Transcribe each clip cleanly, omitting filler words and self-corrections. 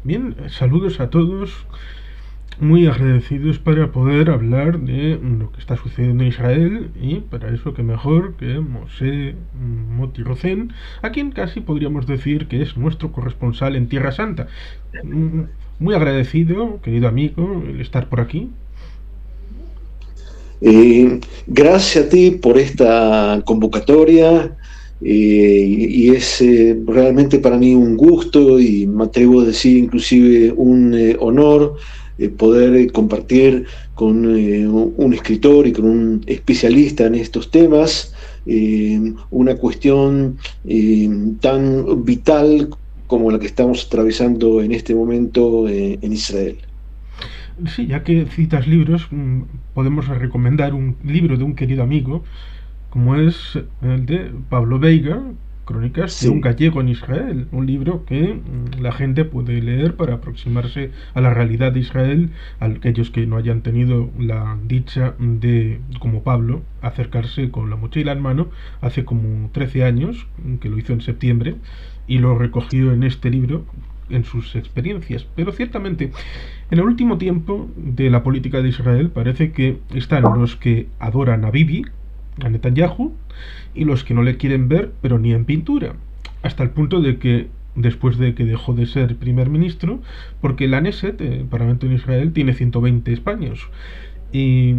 Bien, saludos a todos. Muy agradecidos para poder hablar de lo que está sucediendo en Israel y para eso que mejor que Moshe Moti Rosen, a quien casi podríamos decir que es nuestro corresponsal en Tierra Santa. Mm, Muy agradecido, querido amigo, el estar por aquí. Gracias a ti por esta convocatoria y es realmente para mí un gusto y me atrevo a decir inclusive un honor poder compartir con un escritor y con un especialista en estos temas una cuestión tan vital como la que estamos atravesando en este momento en Israel. Sí, ya que citas libros, podemos recomendar un libro de un querido amigo como es el de Pablo Veiga, Crónicas de un Sí. gallego en Israel, un libro que la gente puede leer para aproximarse a la realidad de Israel, a aquellos que no hayan tenido la dicha de, como Pablo, acercarse con la mochila en mano hace como 13 años, que lo hizo en septiembre, y lo recogió en este libro en sus experiencias. Pero ciertamente, en el último tiempo de la política de Israel parece que están los que adoran a Bibi, a Netanyahu, y los que no le quieren ver, pero ni en pintura. Hasta el punto de que, después de que dejó de ser primer ministro, porque la Knesset, el Parlamento en Israel, tiene 120 escaños. Y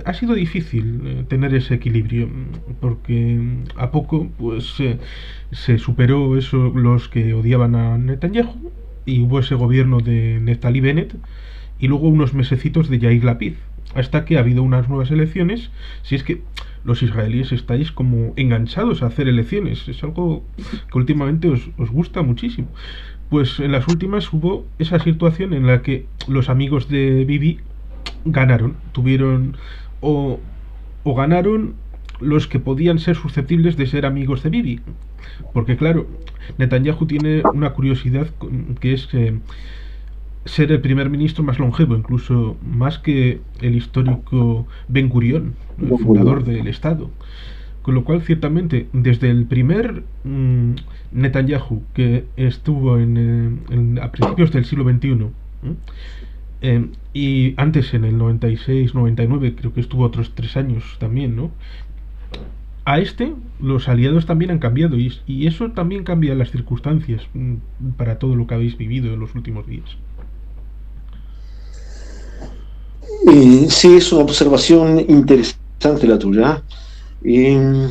ha sido difícil tener ese equilibrio, porque a poco pues se superó eso los que odiaban a Netanyahu y hubo ese gobierno de Neftali Bennett y luego unos mesecitos de Yair Lapid, hasta que ha habido unas nuevas elecciones. Si es que los israelíes estáis como enganchados a hacer elecciones, es algo que últimamente os gusta muchísimo. Pues en las últimas hubo esa situación en la que los amigos de Bibi ganaron, tuvieron o, o ganaron los que podían ser susceptibles de ser amigos de Bibi. Porque claro, Netanyahu tiene una curiosidad que es ser el primer ministro más longevo, incluso más que el histórico Ben Gurion, el fundador del Estado. Con lo cual, ciertamente, desde el primer Netanyahu que estuvo a principios del siglo XXI, y antes en el 96, 99, creo que estuvo otros 3 años también, ¿no? A este, los aliados también han cambiado y eso también cambia las circunstancias para todo lo que habéis vivido en los últimos días. Sí, es una observación interesante la tuya. Eh,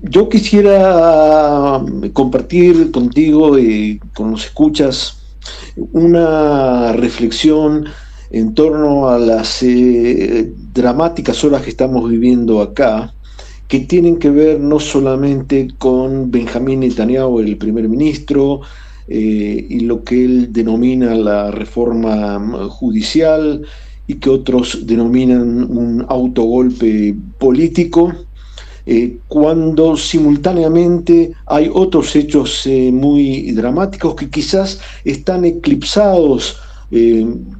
yo quisiera compartir contigo y con los escuchas una reflexión en torno a las dramáticas horas que estamos viviendo acá, que tienen que ver no solamente con Benjamín Netanyahu, el primer ministro, y lo que él denomina la reforma judicial y que otros denominan un autogolpe político, cuando simultáneamente hay otros hechos muy dramáticos que quizás están eclipsados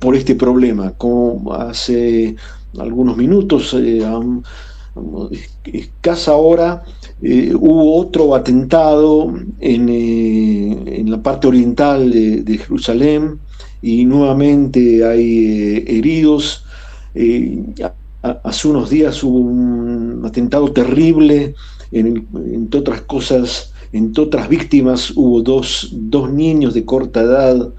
por este problema, como hace algunos minutos, escasa hora, hubo otro atentado en la parte oriental de Jerusalén y nuevamente hay heridos. Eh, Hace unos días hubo un atentado terrible, entre otras cosas, entre otras víctimas hubo dos niños de corta edad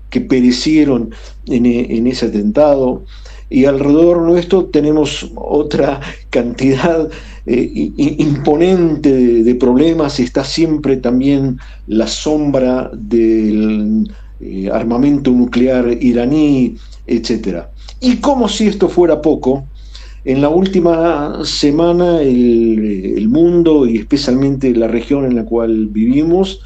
que perecieron en ese atentado. Y alrededor nuestro tenemos otra cantidad imponente de problemas. Está siempre también la sombra del armamento nuclear iraní, etcétera. Y como si esto fuera poco, en la última semana el mundo y especialmente la región en la cual vivimos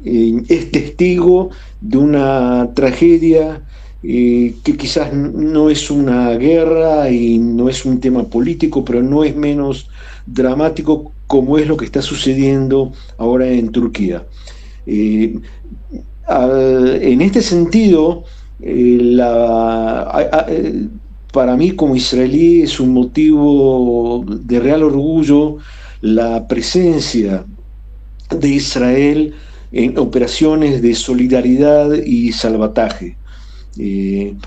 es testigo de una tragedia que quizás no es una guerra y no es un tema político, pero no es menos dramático como es lo que está sucediendo ahora en Turquía. Eh, en este sentido, eh, la, a, a, para mí como israelí es un motivo de real orgullo la presencia de Israel en operaciones de solidaridad y salvataje.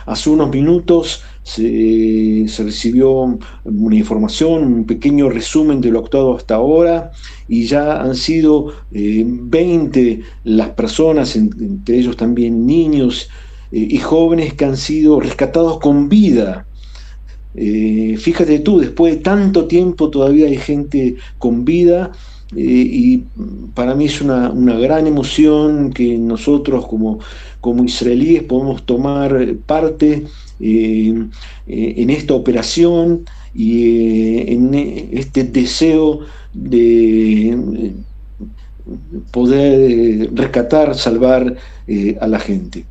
Hace unos minutos se recibió una información, un pequeño resumen de lo actuado hasta ahora, y ya han sido 20 las personas, entre ellos también niños y jóvenes, que han sido rescatados con vida. Fíjate tú, después de tanto tiempo todavía hay gente con vida, y para mí es una gran emoción que nosotros como israelíes podemos tomar parte en esta operación y en este deseo de poder rescatar, salvar a la gente.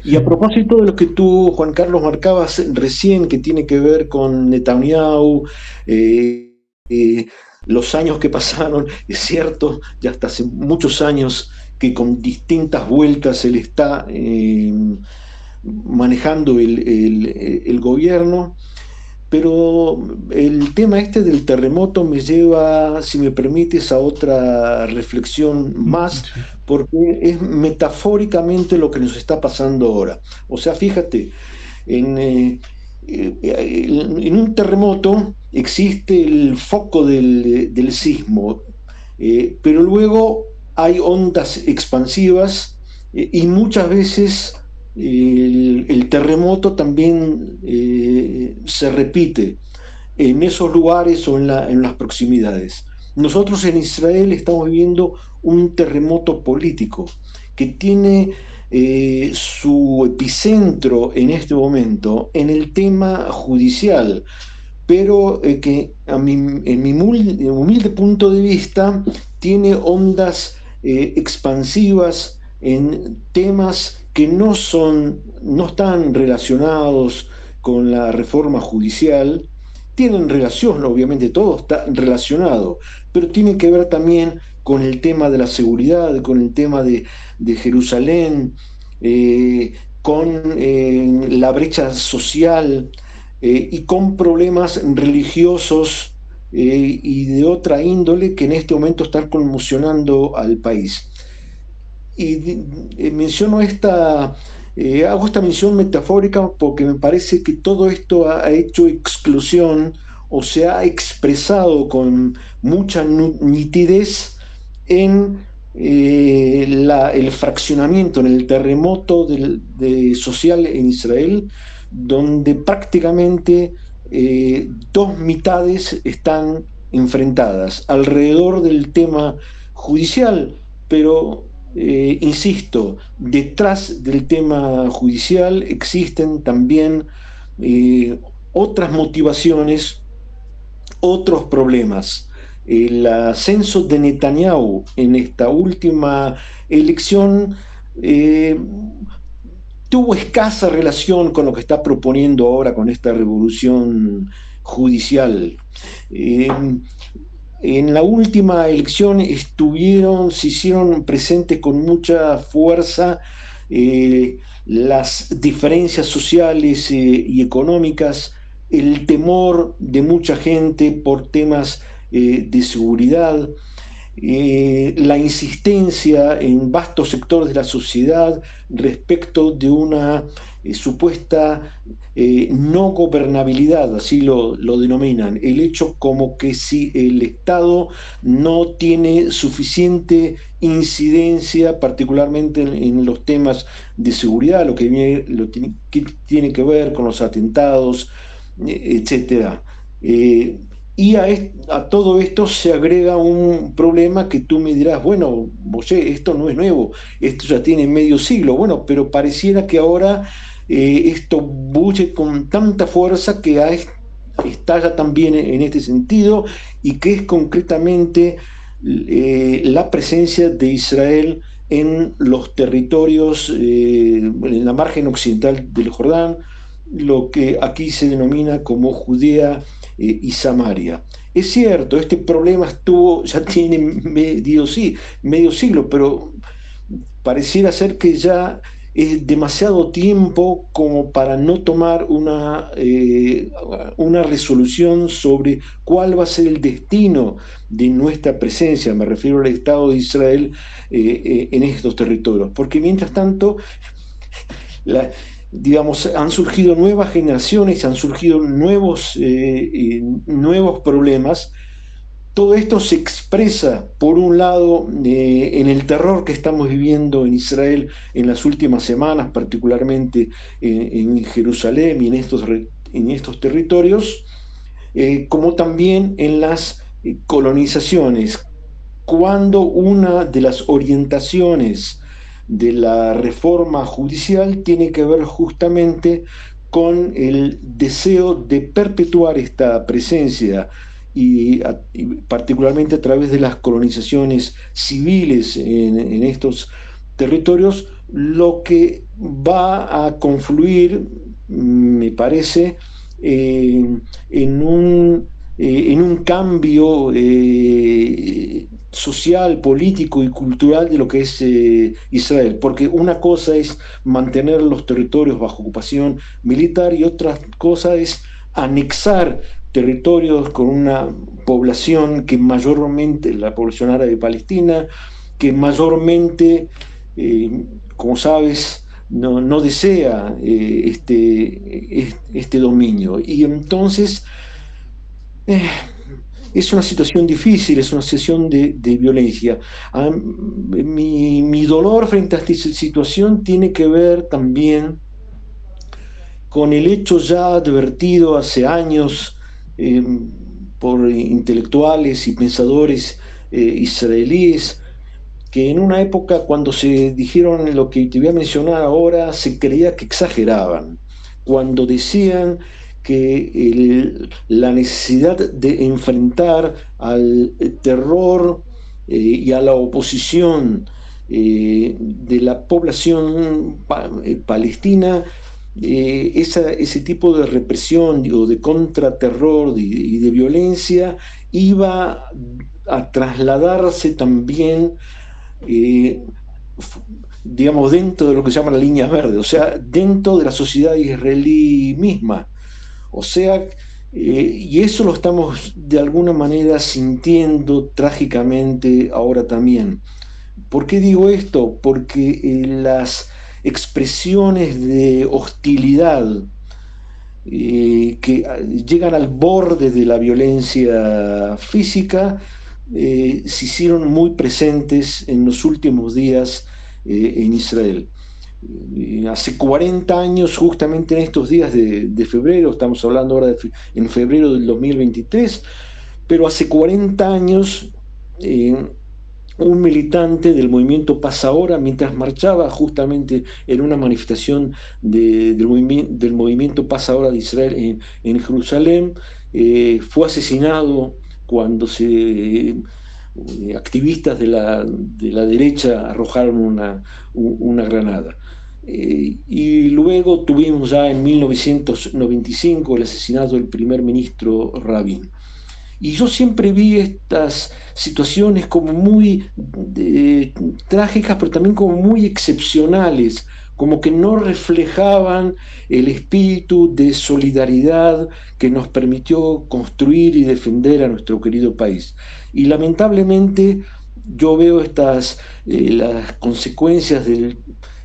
Y a Sí, propósito de lo que tú, Juan Carlos, marcabas recién, que tiene que ver con Netanyahu, eh, eh, los años que pasaron, es cierto, ya hasta hace muchos años que con distintas vueltas él está manejando el gobierno. Pero el tema este del terremoto me lleva, si me permites, a otra reflexión más, sí, porque es metafóricamente lo que nos está pasando ahora. O sea, fíjate, en, en un terremoto existe el foco del sismo, pero luego hay ondas expansivas, y muchas veces el terremoto también se repite en esos lugares o en las proximidades. Nosotros en Israel estamos viviendo un terremoto político que tiene su epicentro en este momento en el tema judicial, pero que en mi humilde punto de vista tiene ondas expansivas en temas que no están relacionados con la reforma judicial. Tienen relación, obviamente todo está relacionado, pero tiene que ver también con el tema de la seguridad, con el tema de Jerusalén, con la brecha social, y con problemas religiosos y de otra índole que en este momento están conmocionando al país. Y hago esta mención metafórica porque me parece que todo esto ha hecho exclusión o se ha expresado con mucha nitidez en el fraccionamiento, en el terremoto social en Israel, donde prácticamente dos mitades están enfrentadas alrededor del tema judicial, pero insisto, detrás del tema judicial existen también eh, otras motivaciones, otros problemas. El ascenso de Netanyahu en esta última elección eh, tuvo escasa relación con lo que está proponiendo ahora con esta revolución judicial. Eh, en la última elección se hicieron presentes con mucha fuerza las diferencias sociales y económicas, el temor de mucha gente por temas de seguridad, la insistencia en vastos sectores de la sociedad respecto de una supuesta no gobernabilidad, así lo denominan, el hecho como que si el Estado no tiene suficiente incidencia, particularmente en los temas de seguridad, que tiene que ver con los atentados, etcétera. Y a todo esto se agrega un problema que tú me dirás, bueno, José, esto no es nuevo, esto ya tiene medio siglo. Bueno, pero pareciera que ahora esto bulle con tanta fuerza que estalla también en este sentido, y que es concretamente la presencia de Israel en los territorios, en la margen occidental del Jordán, lo que aquí se denomina como Judea y Samaria. Es cierto, este problema ya tiene medio siglo, pero pareciera ser que ya es demasiado tiempo como para no tomar una resolución sobre cuál va a ser el destino de nuestra presencia, me refiero al Estado de Israel, en estos territorios. Porque mientras tanto, la, digamos, han surgido nuevas generaciones, han surgido nuevos problemas. Todo esto se expresa, por un lado, en el terror que estamos viviendo en Israel en las últimas semanas, particularmente en Jerusalén y en estos territorios, como también en las colonizaciones, cuando una de las orientaciones de la reforma judicial tiene que ver justamente con el deseo de perpetuar esta presencia y particularmente a través de las colonizaciones civiles en estos territorios, lo que va a confluir, me parece, en un cambio social, político y cultural de lo que es Israel, porque una cosa es mantener los territorios bajo ocupación militar y otra cosa es anexar territorios con una población que mayormente, la población árabe palestina, que mayormente, como sabes, no desea este dominio. Y entonces eh, es una situación difícil, es una situación de violencia. Mi dolor frente a esta situación tiene que ver también con el hecho ya advertido hace años eh, por intelectuales y pensadores israelíes, que en una época cuando se dijeron lo que te voy a mencionar ahora, se creía que exageraban, cuando decían que la necesidad de enfrentar al terror y a la oposición de la población palestina, ese tipo de represión o de contraterror y de violencia iba a trasladarse también, eh, digamos, dentro de lo que se llama la línea verde, o sea, dentro de la sociedad israelí misma. O sea, y eso lo estamos de alguna manera sintiendo trágicamente ahora también. ¿Por qué digo esto? Porque las expresiones de hostilidad que llegan al borde de la violencia física se hicieron muy presentes en los últimos días en Israel. Hace 40 años, justamente en estos días de febrero, estamos hablando ahora en febrero del 2023, pero hace 40 años un militante del movimiento Paz Ahora, mientras marchaba justamente en una manifestación del movimiento Paz Ahora de Israel en Jerusalén, fue asesinado cuando activistas de la derecha arrojaron una granada. Y luego tuvimos ya en 1995 el asesinato del primer ministro Rabin. Y yo siempre vi estas situaciones como muy trágicas, pero también como muy excepcionales, como que no reflejaban el espíritu de solidaridad que nos permitió construir y defender a nuestro querido país. Y lamentablemente yo veo las consecuencias de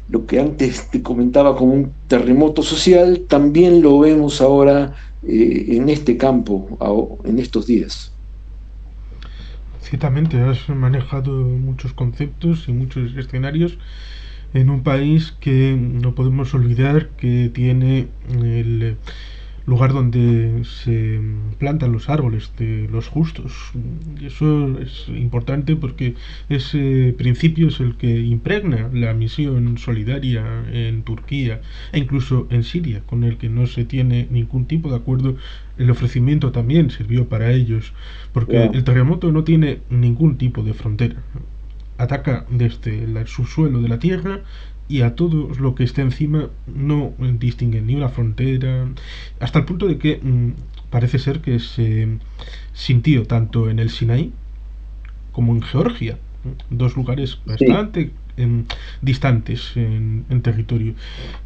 lo que antes te comentaba como un terremoto social, también lo vemos ahora en este campo, en estos días. Ciertamente has manejado muchos conceptos y muchos escenarios en un país que no podemos olvidar que tiene el lugar donde se plantan los árboles de los justos. Y eso es importante porque ese principio es el que impregna la misión solidaria en Turquía e incluso en Siria, con el que no se tiene ningún tipo de acuerdo. El ofrecimiento también sirvió para ellos, porque Yeah. el terremoto no tiene ningún tipo de frontera. Ataca desde el subsuelo de la tierra y a todo lo que esté encima no distinguen ni una frontera, hasta el punto de que parece ser que se sintió tanto en el Sinaí como en Georgia, dos lugares Sí, bastante distantes en territorio.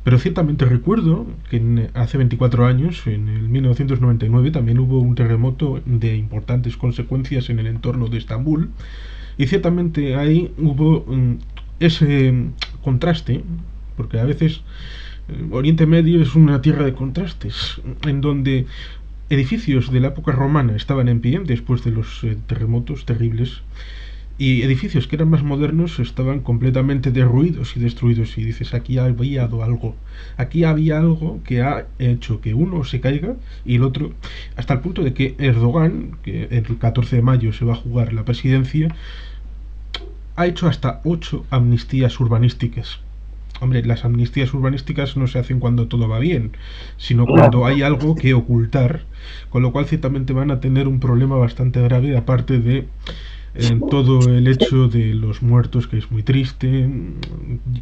Pero ciertamente recuerdo que hace 24 años, en el 1999, también hubo un terremoto de importantes consecuencias en el entorno de Estambul, y ciertamente ahí hubo ese contraste, porque a veces Oriente Medio es una tierra de contrastes, en donde edificios de la época romana estaban en pie después de los terremotos terribles, y edificios que eran más modernos estaban completamente derruidos y destruidos, y dices, aquí había algo que ha hecho que uno se caiga y el otro, hasta el punto de que Erdogan, que el 14 de mayo se va a jugar la presidencia, ha hecho hasta 8 amnistías urbanísticas. Hombre, las amnistías urbanísticas no se hacen cuando todo va bien, sino cuando hay algo que ocultar, con lo cual ciertamente van a tener un problema bastante grave, aparte de todo el hecho de los muertos, que es muy triste.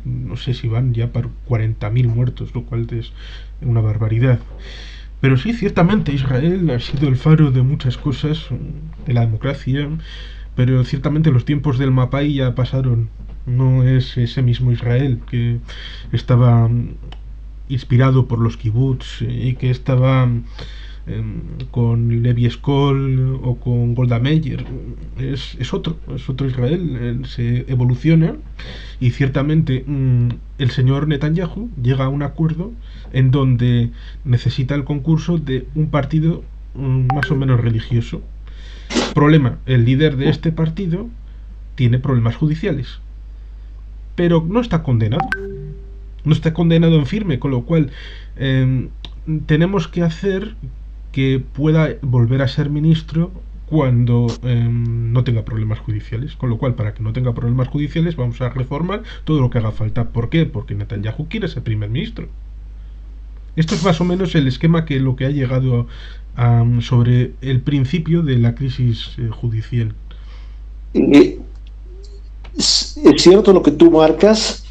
No sé si van ya para 40.000 muertos, lo cual es una barbaridad. Pero sí, ciertamente Israel ha sido el faro de muchas cosas, de la democracia, pero ciertamente los tiempos del Mapai ya pasaron. No es ese mismo Israel que estaba inspirado por los kibbutz y que estaba con Levi Eskol o con Golda Meir. Es otro Israel, se evoluciona, y ciertamente el señor Netanyahu llega a un acuerdo en donde necesita el concurso de un partido más o menos religioso. Problema, el líder de este partido tiene problemas judiciales, pero no está condenado. No está condenado en firme, con lo cual tenemos que hacer que pueda volver a ser ministro cuando no tenga problemas judiciales. Con lo cual, para que no tenga problemas judiciales, vamos a reformar todo lo que haga falta. ¿Por qué? Porque Netanyahu quiere ser primer ministro. Esto es más o menos el esquema que lo que ha llegado sobre el principio de la crisis judicial. Es cierto lo que tú marcas,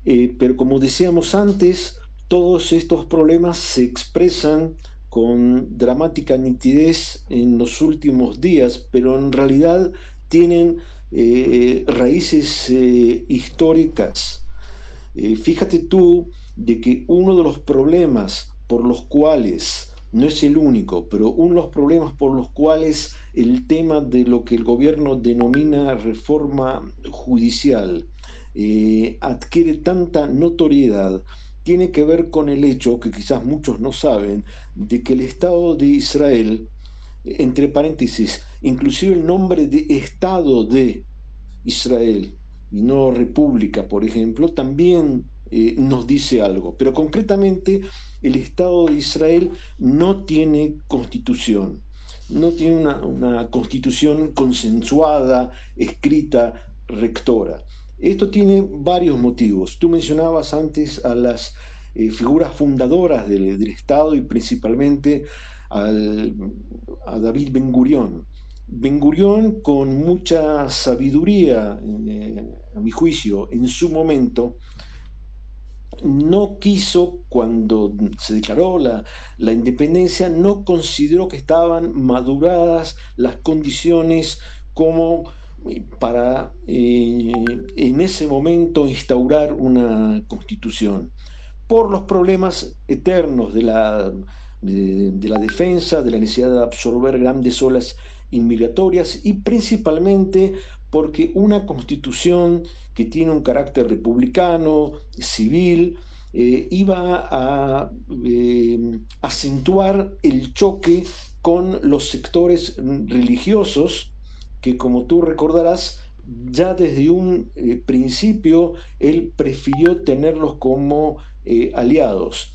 pero como decíamos antes, todos estos problemas se expresan con dramática nitidez en los últimos días, pero en realidad tienen raíces históricas. Fíjate tú de que uno de los problemas por los cuales, no es el único, pero uno de los problemas por los cuales el tema de lo que el gobierno denomina reforma judicial adquiere tanta notoriedad, tiene que ver con el hecho, que quizás muchos no saben, de que el Estado de Israel, entre paréntesis, inclusive el nombre de Estado de Israel y no República, por ejemplo, también nos dice algo. Pero concretamente, el Estado de Israel no tiene constitución, no tiene una constitución consensuada, escrita, rectora. Esto tiene varios motivos. Tú mencionabas antes a las figuras fundadoras del Estado y principalmente a David Ben Gurión. Ben Gurión, con mucha sabiduría, a mi juicio, en su momento, no quiso, cuando se declaró la independencia, no consideró que estaban maduradas las condiciones como para en ese momento instaurar una constitución, por los problemas eternos de la defensa, de la necesidad de absorber grandes olas inmigratorias, y principalmente porque una constitución que tiene un carácter republicano, civil, iba a acentuar el choque con los sectores religiosos que, como tú recordarás, ya desde un principio él prefirió tenerlos como aliados.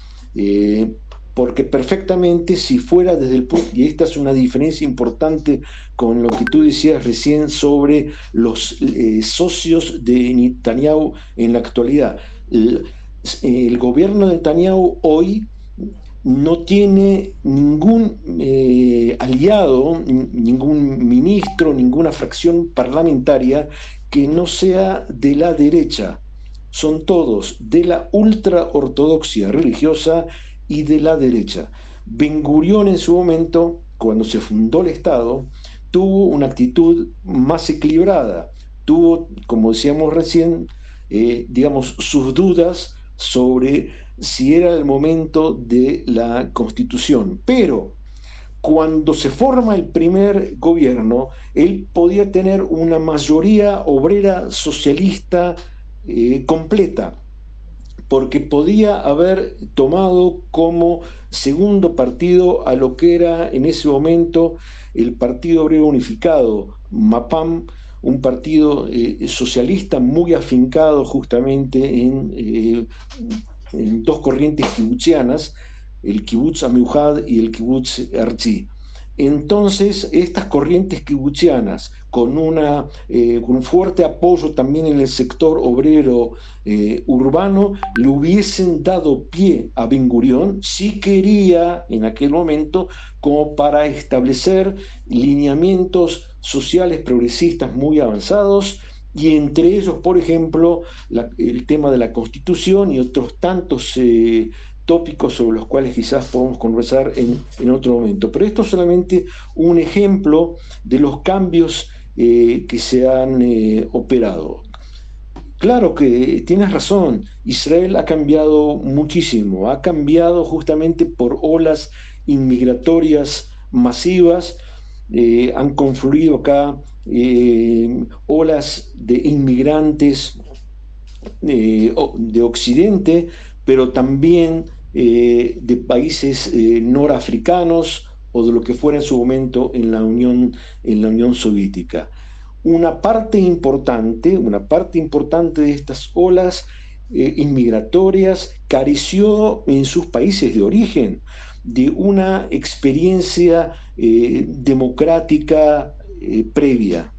Porque perfectamente, si fuera desde el punto, y esta es una diferencia importante con lo que tú decías recién sobre los socios de Netanyahu en la actualidad, el gobierno de Netanyahu hoy no tiene ningún aliado, ningún ministro, ninguna fracción parlamentaria que no sea de la derecha. Son todos de la ultraortodoxia religiosa y de la derecha. Ben Gurión, en su momento, cuando se fundó el Estado, tuvo una actitud más equilibrada. Tuvo, como decíamos recién, digamos, sus dudas sobre si era el momento de la constitución. Pero cuando se forma el primer gobierno, él podía tener una mayoría obrera socialista completa, porque podía haber tomado como segundo partido a lo que era en ese momento el Partido Obrero Unificado, MAPAM, un partido socialista muy afincado justamente en dos corrientes kibutzianas, el kibutz Amiujad y el kibutz Arzi. Entonces, estas corrientes kibutzianas, con un fuerte apoyo también en el sector obrero urbano, le hubiesen dado pie a Ben Gurión, si quería en aquel momento, como para establecer lineamientos sociales progresistas muy avanzados, y entre ellos, por ejemplo, el tema de la Constitución y otros tantos tópicos sobre los cuales quizás podemos conversar en otro momento. Pero esto es solamente un ejemplo de los cambios que se han operado. Claro que tienes razón, Israel ha cambiado muchísimo, ha cambiado justamente por olas inmigratorias masivas, han confluido acá olas de inmigrantes de Occidente, pero también de países norafricanos o de lo que fuera en su momento en la Unión Soviética. Una parte importante de estas olas inmigratorias careció en sus países de origen de una experiencia democrática previa.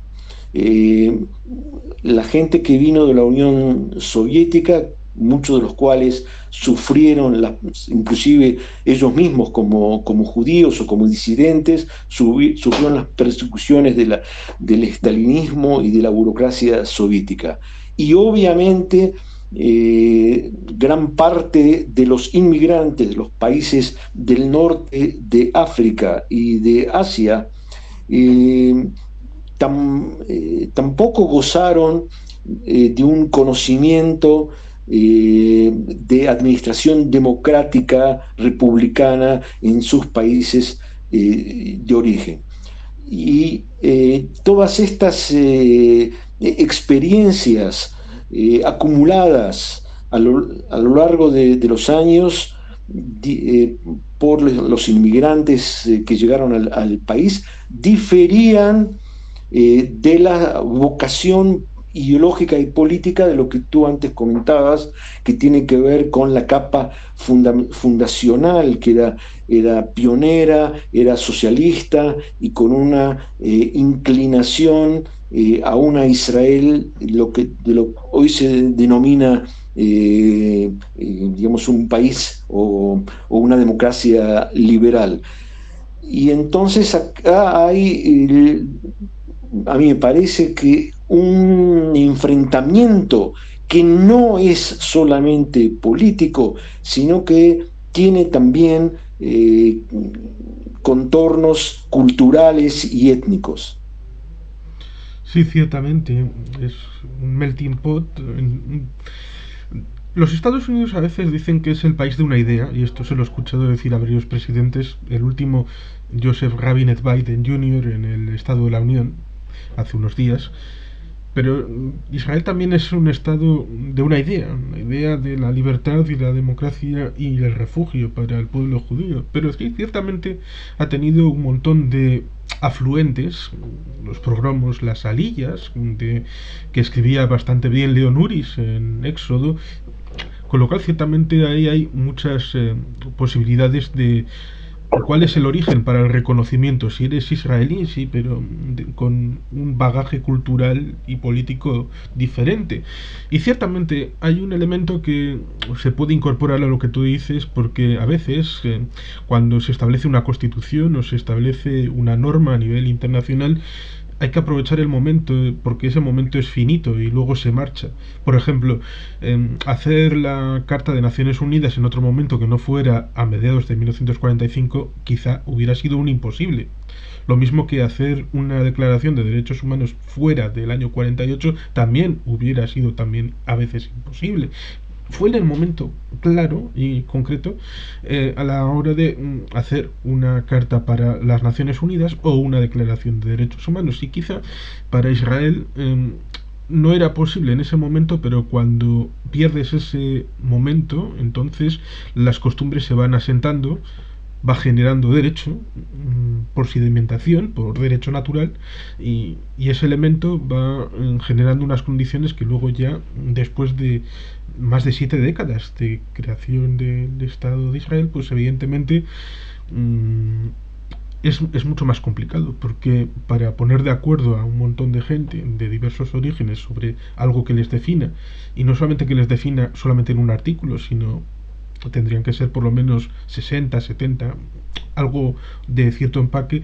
La gente que vino de la Unión Soviética, muchos de los cuales sufrieron, inclusive ellos mismos como judíos o como disidentes, sufrieron las persecuciones del estalinismo y de la burocracia soviética. Y obviamente gran parte de los inmigrantes de los países del norte de África y de Asia tampoco gozaron de un conocimiento de administración democrática republicana en sus países de origen. Y todas estas experiencias acumuladas a lo largo de los años por los inmigrantes que llegaron al país diferían de la vocación ideológica y política de lo que tú antes comentabas, que tiene que ver con la capa fundacional, que era pionera, era socialista y con una inclinación a una Israel, lo que hoy se denomina digamos un país o una democracia liberal. Y entonces acá hay, a mí me parece que un enfrentamiento que no es solamente político, sino que tiene también contornos culturales y étnicos. Sí, ciertamente, es un melting pot. Los Estados Unidos a veces dicen que es el país de una idea, y esto se lo he escuchado decir a varios presidentes, el último Joseph Robinette Biden Jr. en el Estado de la Unión, hace unos días. Pero Israel también es un estado de una idea de la libertad y la democracia y el refugio para el pueblo judío. Pero es que ciertamente ha tenido un montón de afluentes, los programas, las aliyas, que escribía bastante bien Leon Uris en Éxodo, con lo cual ciertamente ahí hay muchas posibilidades de cuál es el origen para el reconocimiento. Si eres israelí, sí, pero con un bagaje cultural y político diferente. Y ciertamente hay un elemento que se puede incorporar a lo que tú dices, porque a veces cuando se establece una constitución o se establece una norma a nivel internacional, hay que aprovechar el momento porque ese momento es finito y luego se marcha. Por ejemplo, hacer la Carta de Naciones Unidas en otro momento que no fuera a mediados de 1945 quizá hubiera sido un imposible. Lo mismo que hacer una declaración de derechos humanos fuera del año 48 también hubiera sido también a veces imposible. Fue en el momento claro y concreto a la hora de hacer una carta para las Naciones Unidas o una declaración de derechos humanos. Y quizá para Israel no era posible en ese momento, pero cuando pierdes ese momento, entonces las costumbres se van asentando, va generando derecho por sedimentación, por derecho natural, y ese elemento va generando unas condiciones que luego ya, después de más de 7 décadas de creación del Estado de Israel, pues evidentemente es mucho más complicado, porque para poner de acuerdo a un montón de gente de diversos orígenes sobre algo que les defina, y no solamente que les defina solamente en un artículo, sino tendrían que ser por lo menos 60, 70, algo de cierto empaque,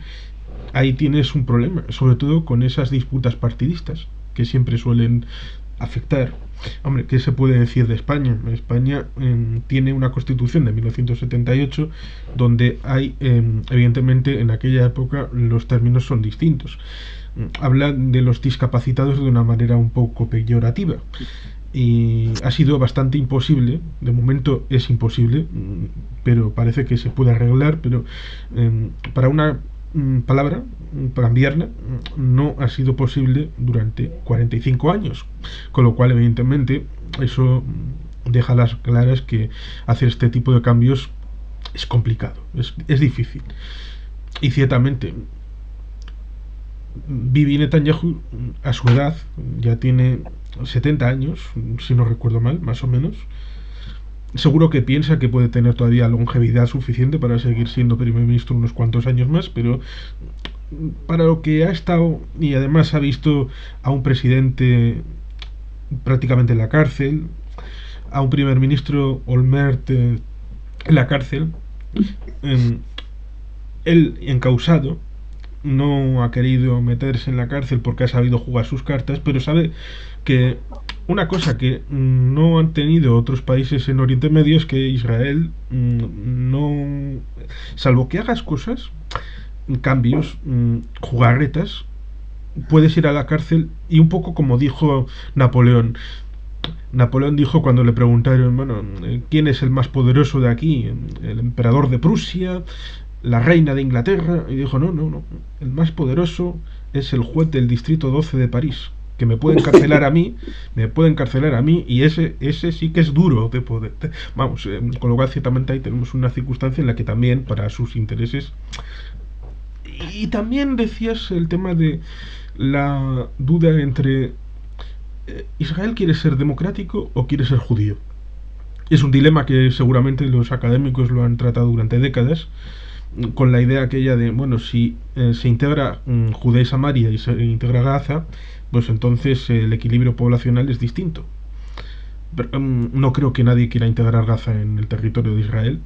ahí tienes un problema, sobre todo con esas disputas partidistas que siempre suelen afectar. Hombre, ¿qué se puede decir de España? España tiene una constitución de 1978 donde hay, evidentemente, en aquella época los términos son distintos. Habla de los discapacitados de una manera un poco peyorativa y ha sido bastante imposible, de momento es imposible, pero parece que se puede arreglar, pero para una palabra, para cambiarla, no ha sido posible durante 45 años, con lo cual evidentemente eso deja las claras que hacer este tipo de cambios es complicado, es difícil. Y ciertamente Bibi Netanyahu a su edad ya tiene 70 años, si no recuerdo mal, más o menos. Seguro que piensa que puede tener todavía longevidad suficiente para seguir siendo primer ministro unos cuantos años más, pero para lo que ha estado, y además ha visto a un presidente prácticamente en la cárcel, a un primer ministro Olmert en la cárcel, él encausado, no ha querido meterse en la cárcel porque ha sabido jugar sus cartas, pero sabe que una cosa que no han tenido otros países en Oriente Medio es que Israel no, salvo que hagas cosas, cambios, jugarretas, puedes ir a la cárcel. Y un poco como dijo Napoleón. Napoleón dijo cuando le preguntaron, bueno, ¿quién es el más poderoso de aquí? El emperador de Prusia, la reina de Inglaterra. Y dijo, no, el más poderoso es el juez del distrito 12 de París, que me puede encarcelar a mí, y ese sí que es duro de poder. Vamos, con lo cual ciertamente ahí tenemos una circunstancia en la que también para sus intereses. Y también decías el tema de la duda entre Israel quiere ser democrático o quiere ser judío. Es un dilema que seguramente los académicos lo han tratado durante décadas, con la idea aquella de, bueno, si se integra Judea y Samaria y se integra Gaza, pues entonces el equilibrio poblacional es distinto. Pero, no creo que nadie quiera integrar Gaza en el territorio de Israel,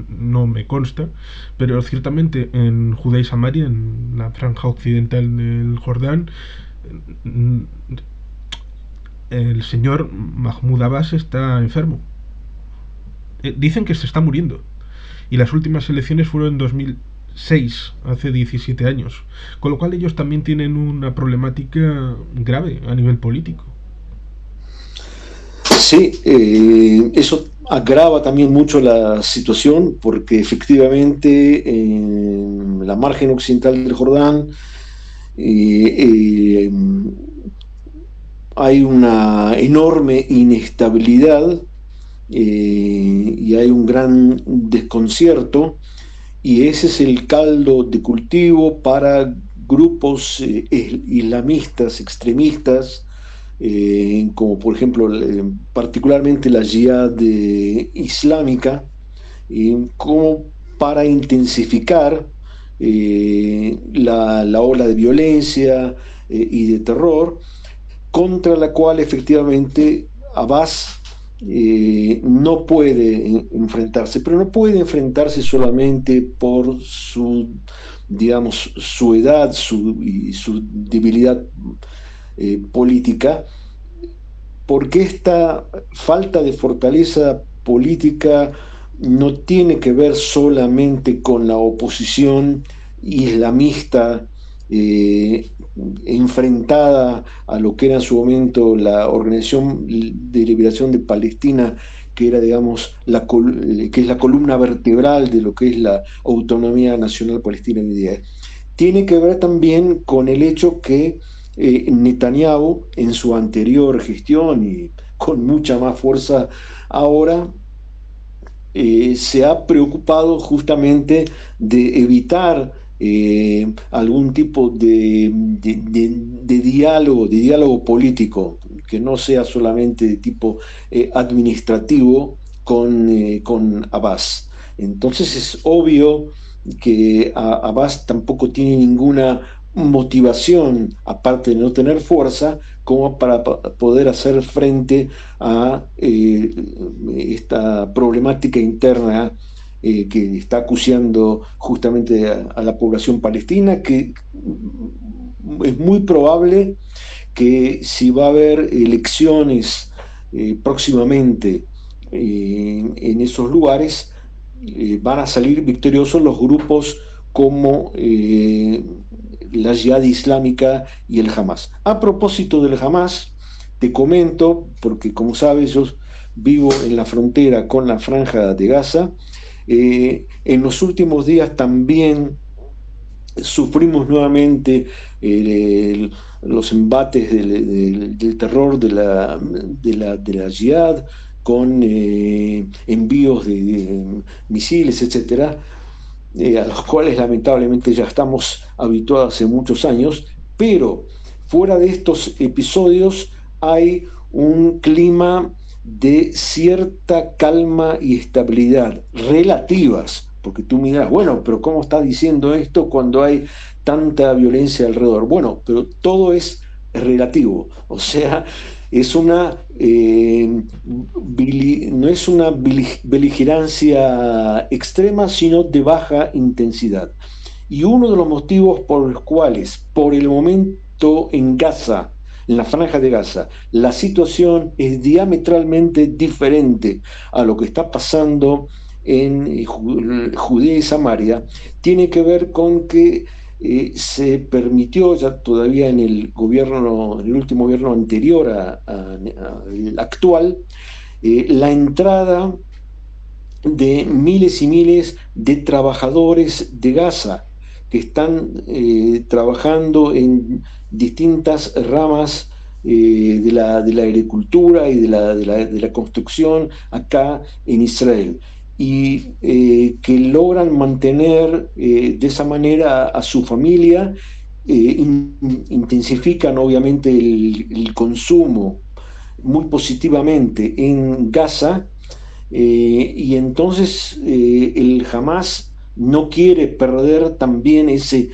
no me consta, pero ciertamente en Judea y Samaria, en la franja occidental del Jordán, el señor Mahmoud Abbas está enfermo. Dicen que se está muriendo. Y las últimas elecciones fueron en 2006, hace 17 años. Con lo cual ellos también tienen una problemática grave a nivel político. Sí, eso agrava también mucho la situación porque efectivamente en la margen occidental del Jordán hay una enorme inestabilidad y hay un gran desconcierto, y ese es el caldo de cultivo para grupos islamistas, extremistas, como por ejemplo particularmente la Jihad islámica, como para intensificar la ola de violencia y de terror contra la cual efectivamente Abbas no puede enfrentarse, pero no puede enfrentarse solamente por su, digamos, su edad y su debilidad política, porque esta falta de fortaleza política no tiene que ver solamente con la oposición islamista eh, enfrentada a lo que era en su momento la Organización de Liberación de Palestina, que era, digamos, que es la columna vertebral de lo que es la autonomía nacional palestina hoy día. Tiene que ver también con el hecho que Netanyahu, en su anterior gestión y con mucha más fuerza ahora, se ha preocupado justamente de evitar algún tipo de diálogo político, que no sea solamente de tipo administrativo con Abbas. Entonces es obvio que Abbas tampoco tiene ninguna motivación, aparte de no tener fuerza, como para poder hacer frente a esta problemática interna que está acuciando justamente a la población palestina, que es muy probable que si va a haber elecciones próximamente en esos lugares, van a salir victoriosos los grupos como la Jihad Islámica y el Hamas. A propósito del Hamas, te comento, porque como sabes, yo vivo en la frontera con la Franja de Gaza. En los últimos días también sufrimos nuevamente los embates del terror de la Jihad con envíos de misiles, etcétera, a los cuales lamentablemente ya estamos habituados hace muchos años, pero fuera de estos episodios hay un clima de cierta calma y estabilidad relativas, porque tú miras, bueno, pero ¿cómo está diciendo esto cuando hay tanta violencia alrededor? Bueno, pero todo es relativo, o sea, es una no es una beligerancia extrema, sino de baja intensidad. Y uno de los motivos por los cuales, por el momento en Gaza, en la Franja de Gaza, la situación es diametralmente diferente a lo que está pasando en Judea y Samaria, tiene que ver con que se permitió ya todavía en el gobierno, en el último gobierno anterior al actual, la entrada de miles y miles de trabajadores de Gaza que están trabajando en distintas ramas de la agricultura y de la construcción acá en Israel, y que logran mantener de esa manera a su familia, intensifican obviamente el consumo muy positivamente en Gaza, y entonces el Hamas no quiere perder también ese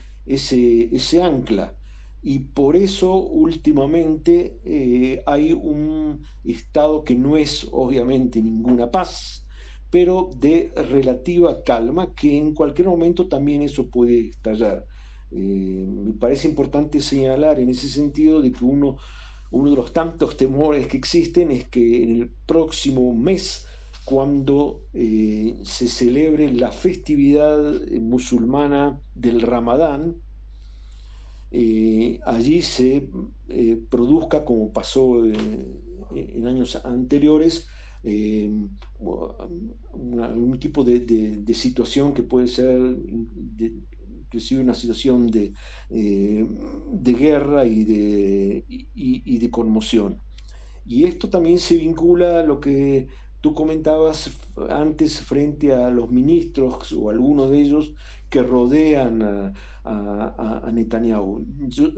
ancla. Y por eso últimamente hay un estado que no es obviamente ninguna paz, pero de relativa calma, que en cualquier momento también eso puede estallar. Me parece importante señalar en ese sentido de que uno de los tantos temores que existen es que en el próximo mes, cuando se celebre la festividad musulmana del Ramadán, allí se produzca, como pasó en años anteriores, un tipo de situación que puede ser inclusive una situación de guerra y de conmoción. Y esto también se vincula a lo que tú comentabas antes frente a los ministros o algunos de ellos que rodean a Netanyahu. Yo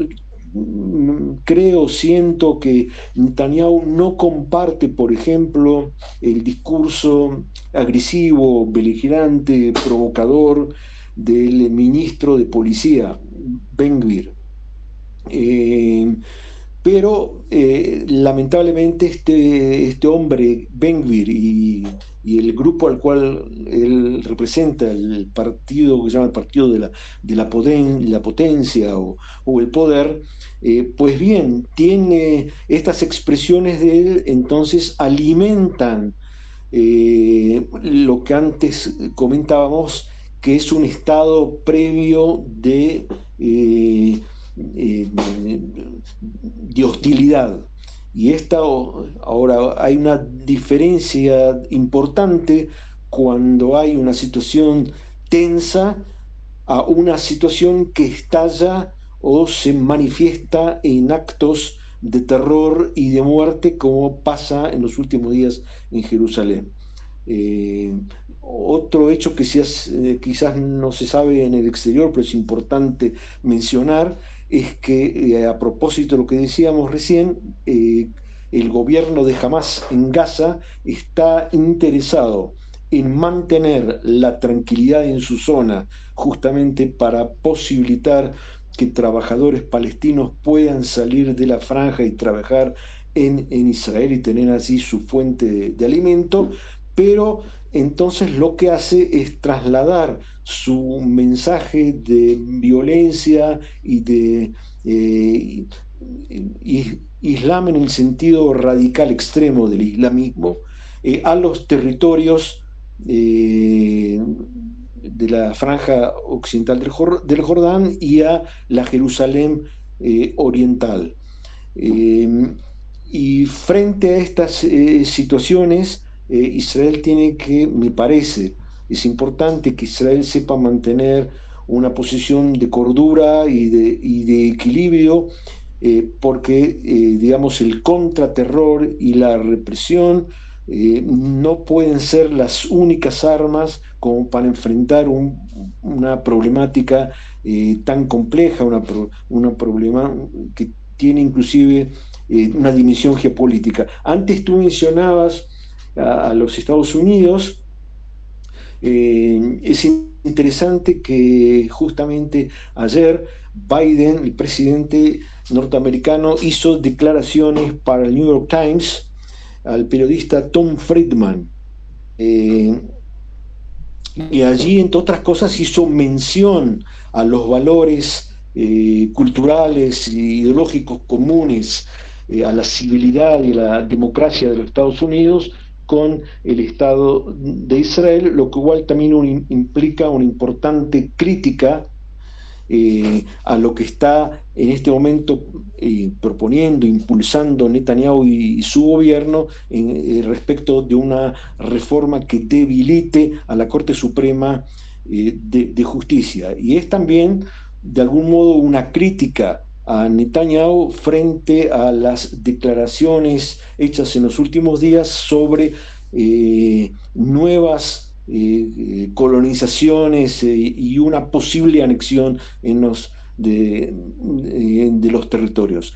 siento que Netanyahu no comparte, por ejemplo, el discurso agresivo, beligerante, provocador del ministro de Policía, Ben Gvir. pero lamentablemente este hombre, Ben-Gvir, y el grupo al cual él representa, el partido que se llama el Partido la Potencia o el Poder, pues bien, tiene estas expresiones de él, entonces alimentan lo que antes comentábamos, que es un estado previo eh, de hostilidad. Y ahora hay una diferencia importante cuando hay una situación tensa a una situación que estalla o se manifiesta en actos de terror y de muerte, como pasa en los últimos días en Jerusalén. Otro hecho que quizás no se sabe en el exterior, pero es importante mencionar, es que a propósito de lo que decíamos recién, el gobierno de Hamas en Gaza está interesado en mantener la tranquilidad en su zona, justamente para posibilitar que trabajadores palestinos puedan salir de la franja y trabajar en Israel y tener así su fuente de alimento, pero entonces lo que hace es trasladar su mensaje de violencia y de Islam en el sentido radical extremo del islamismo a los territorios de la franja occidental del Jordán y a la Jerusalén oriental. Y frente a estas situaciones, Israel tiene que, me parece, es importante que Israel sepa mantener una posición de cordura y de equilibrio, porque, digamos, el contraterror y la represión no pueden ser las únicas armas como para enfrentar una problemática tan compleja, una problema que tiene inclusive una dimensión geopolítica. Antes tú mencionabas a los Estados Unidos. Es interesante que justamente ayer Biden, el presidente norteamericano, hizo declaraciones para el New York Times al periodista Tom Friedman. Y allí, entre otras cosas, hizo mención a los valores culturales e ideológicos comunes a la civilidad y la democracia de los Estados Unidos con el Estado de Israel, lo que igual también implica una importante crítica a lo que está en este momento proponiendo, impulsando Netanyahu y su gobierno respecto de una reforma que debilite a la Corte Suprema de Justicia. Y es también, de algún modo, una crítica a Netanyahu frente a las declaraciones hechas en los últimos días sobre nuevas colonizaciones y una posible anexión de los territorios.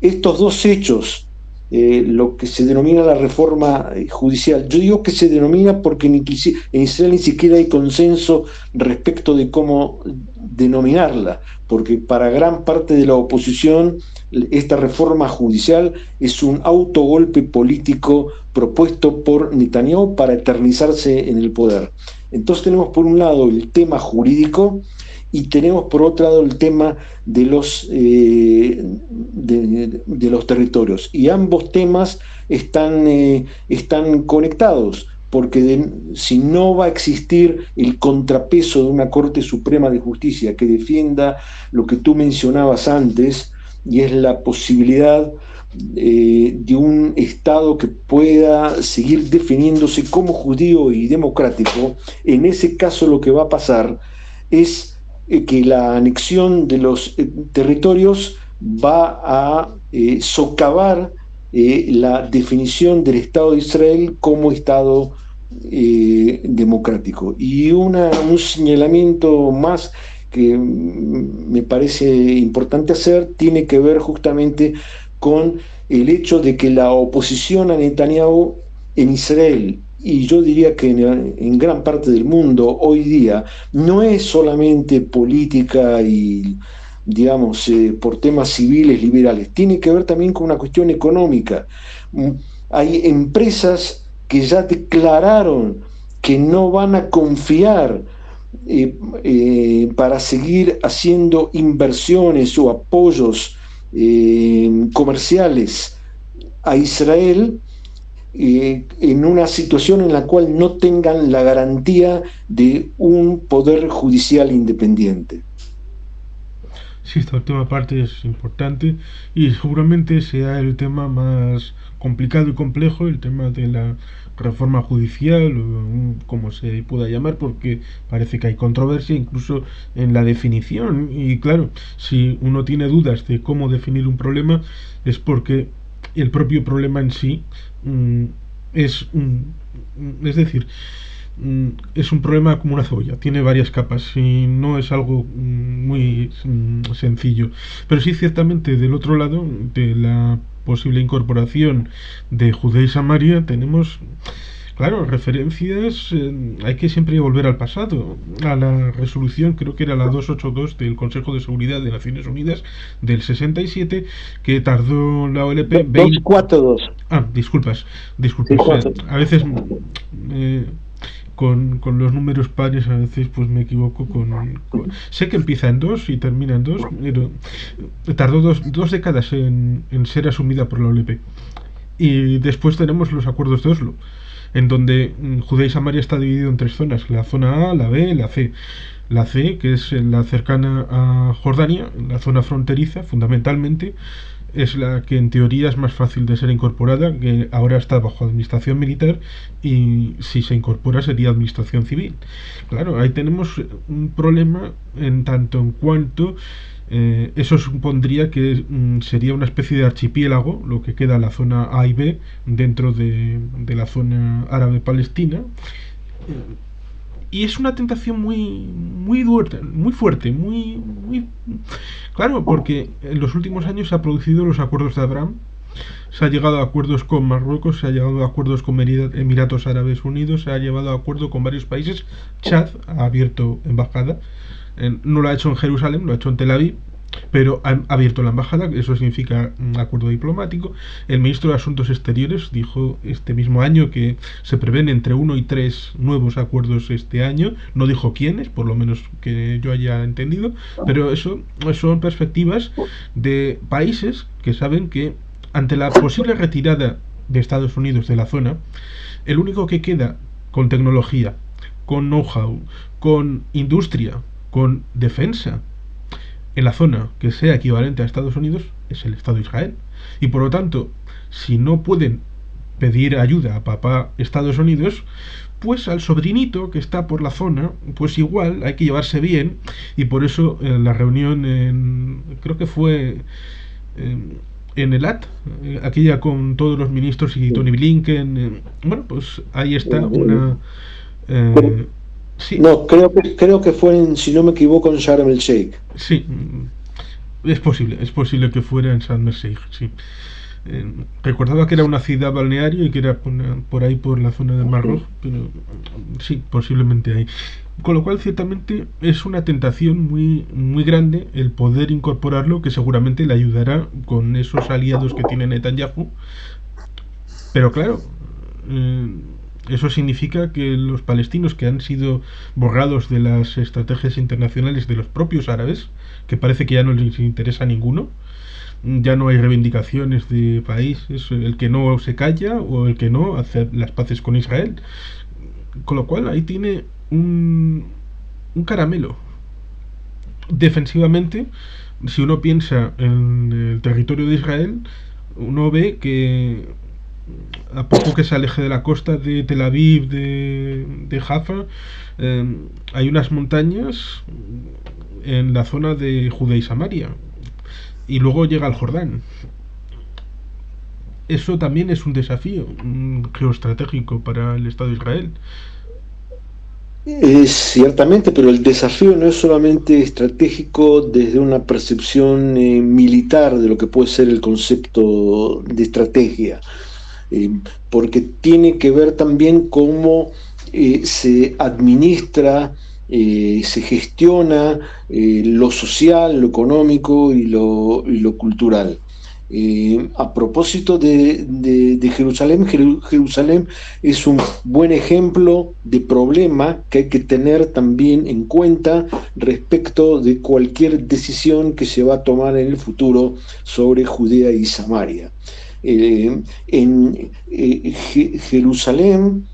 Estos dos hechos, lo que se denomina la reforma judicial, yo digo que se denomina porque en Israel ni siquiera hay consenso respecto de cómo denominarla, porque para gran parte de la oposición esta reforma judicial es un autogolpe político propuesto por Netanyahu para eternizarse en el poder. Entonces tenemos por un lado el tema jurídico y tenemos por otro lado el tema de los territorios. Y ambos temas están conectados, porque si no va a existir el contrapeso de una Corte Suprema de Justicia que defienda lo que tú mencionabas antes, y es la posibilidad de un Estado que pueda seguir definiéndose como judío y democrático, en ese caso lo que va a pasar es que la anexión de los territorios va a socavar la definición del Estado de Israel como Estado democrático. Y un señalamiento más que me parece importante hacer tiene que ver justamente con el hecho de que la oposición a Netanyahu en Israel, y yo diría que en gran parte del mundo hoy día, no es solamente política y digamos, por temas civiles, liberales, tiene que ver también con una cuestión económica. Mm, Hay empresas que ya declararon que no van a confiar para seguir haciendo inversiones o apoyos comerciales a Israel en una situación en la cual no tengan la garantía de un poder judicial independiente. Sí, esta última parte es importante y seguramente sea el tema más complicado y complejo, el tema de la reforma judicial o como se pueda llamar, porque parece que hay controversia incluso en la definición. Y claro, si uno tiene dudas de cómo definir un problema, es porque el propio problema en sí mm, es decir, es un problema como una cebolla, tiene varias capas y no es algo muy sencillo. Pero sí, ciertamente, del otro lado, de la posible incorporación de Judea y Samaria, tenemos, claro, referencias. Hay que siempre volver al pasado, a la resolución, creo que era la 282 del Consejo de Seguridad de Naciones Unidas del 67, que tardó la OLP 20. 242. Ah, disculpas, Sí, disculpas. A veces eh, con los números pares a veces pues me equivoco sé que empieza en 2 y termina en 2, pero tardó dos décadas en ser asumida por la OLP. Y después tenemos los acuerdos de Oslo, en donde Judea y Samaria está dividido en tres zonas: la zona A, la B y la C. La C, que es la cercana a Jordania, la zona fronteriza, fundamentalmente, es la que en teoría es más fácil de ser incorporada, que ahora está bajo administración militar, y si se incorpora sería administración civil. Claro, ahí tenemos un problema en tanto en cuanto eso supondría que sería una especie de archipiélago, lo que queda la zona A y B dentro de la zona árabe-palestina. Y es una tentación muy fuerte, muy claro, porque en los últimos años se han producido los acuerdos de Abraham, se ha llegado a acuerdos con Marruecos, se ha llegado a acuerdos con Emiratos Árabes Unidos, se ha llevado a acuerdo con varios países. Chad ha abierto embajada, no lo ha hecho en Jerusalén, lo ha hecho en Tel Aviv, pero ha abierto la embajada, eso significa un acuerdo diplomático. El ministro de Asuntos Exteriores dijo este mismo año que se prevén entre 1 y 3 nuevos acuerdos este año, no dijo quiénes, por lo menos que yo haya entendido, pero eso son perspectivas de países que saben que ante la posible retirada de Estados Unidos de la zona, el único que queda con tecnología, con know-how, con industria, con defensa en la zona que sea equivalente a Estados Unidos es el Estado de Israel. Y por lo tanto, si no pueden pedir ayuda a papá Estados Unidos, pues al sobrinito que está por la zona, pues igual hay que llevarse bien. Y por eso la reunión creo que fue en el AT, aquella con todos los ministros y Tony Blinken, bueno, pues ahí está una... sí, No, creo que fue, si no me equivoco, en Sharm el Sheikh. sí, es posible que fuera en Sharm el Sheikh, sí. Recordaba que era una ciudad balneario y que era por ahí por la zona del Mar Rojo, pero sí, posiblemente ahí. Con lo cual, ciertamente, es una tentación muy grande el poder incorporarlo, que seguramente le ayudará con esos aliados que tiene Netanyahu. Pero claro, eso significa que los palestinos, que han sido borrados de las estrategias internacionales de los propios árabes, que parece que ya no les interesa a ninguno, ya no hay reivindicaciones de país, es el que no se calla o el que no hace las paces con Israel. Con lo cual ahí tiene un caramelo. Defensivamente, si uno piensa en el territorio de Israel, uno ve que a poco que se aleje de la costa de Tel Aviv, de Jaffa, hay unas montañas en la zona de Judea y Samaria, y luego llega al Jordán. Eso también es un desafío geoestratégico para el Estado de Israel. Ciertamente, pero el desafío no es solamente estratégico desde una percepción militar de lo que puede ser el concepto de estrategia, porque tiene que ver también cómo se administra se gestiona lo social, lo económico y lo cultural. A propósito de Jerusalén, Jerusalén es un buen ejemplo de problema que hay que tener también en cuenta respecto de cualquier decisión que se va a tomar en el futuro sobre Judea y Samaria. Jerusalén,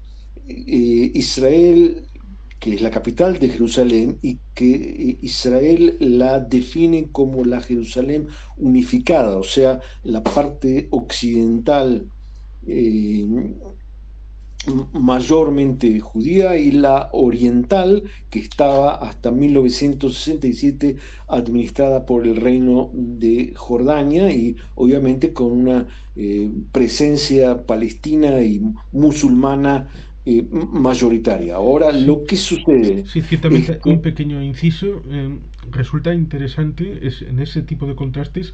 Israel, que es la capital de Jerusalén y que Israel la define como la Jerusalén unificada, o sea, la parte occidental eh, mayormente judía y la oriental, que estaba hasta 1967 administrada por el reino de Jordania y obviamente con una presencia palestina y musulmana mayoritaria. Ahora, Sí, lo que sucede sí, es ciertamente un que, pequeño inciso. Resulta interesante en ese tipo de contrastes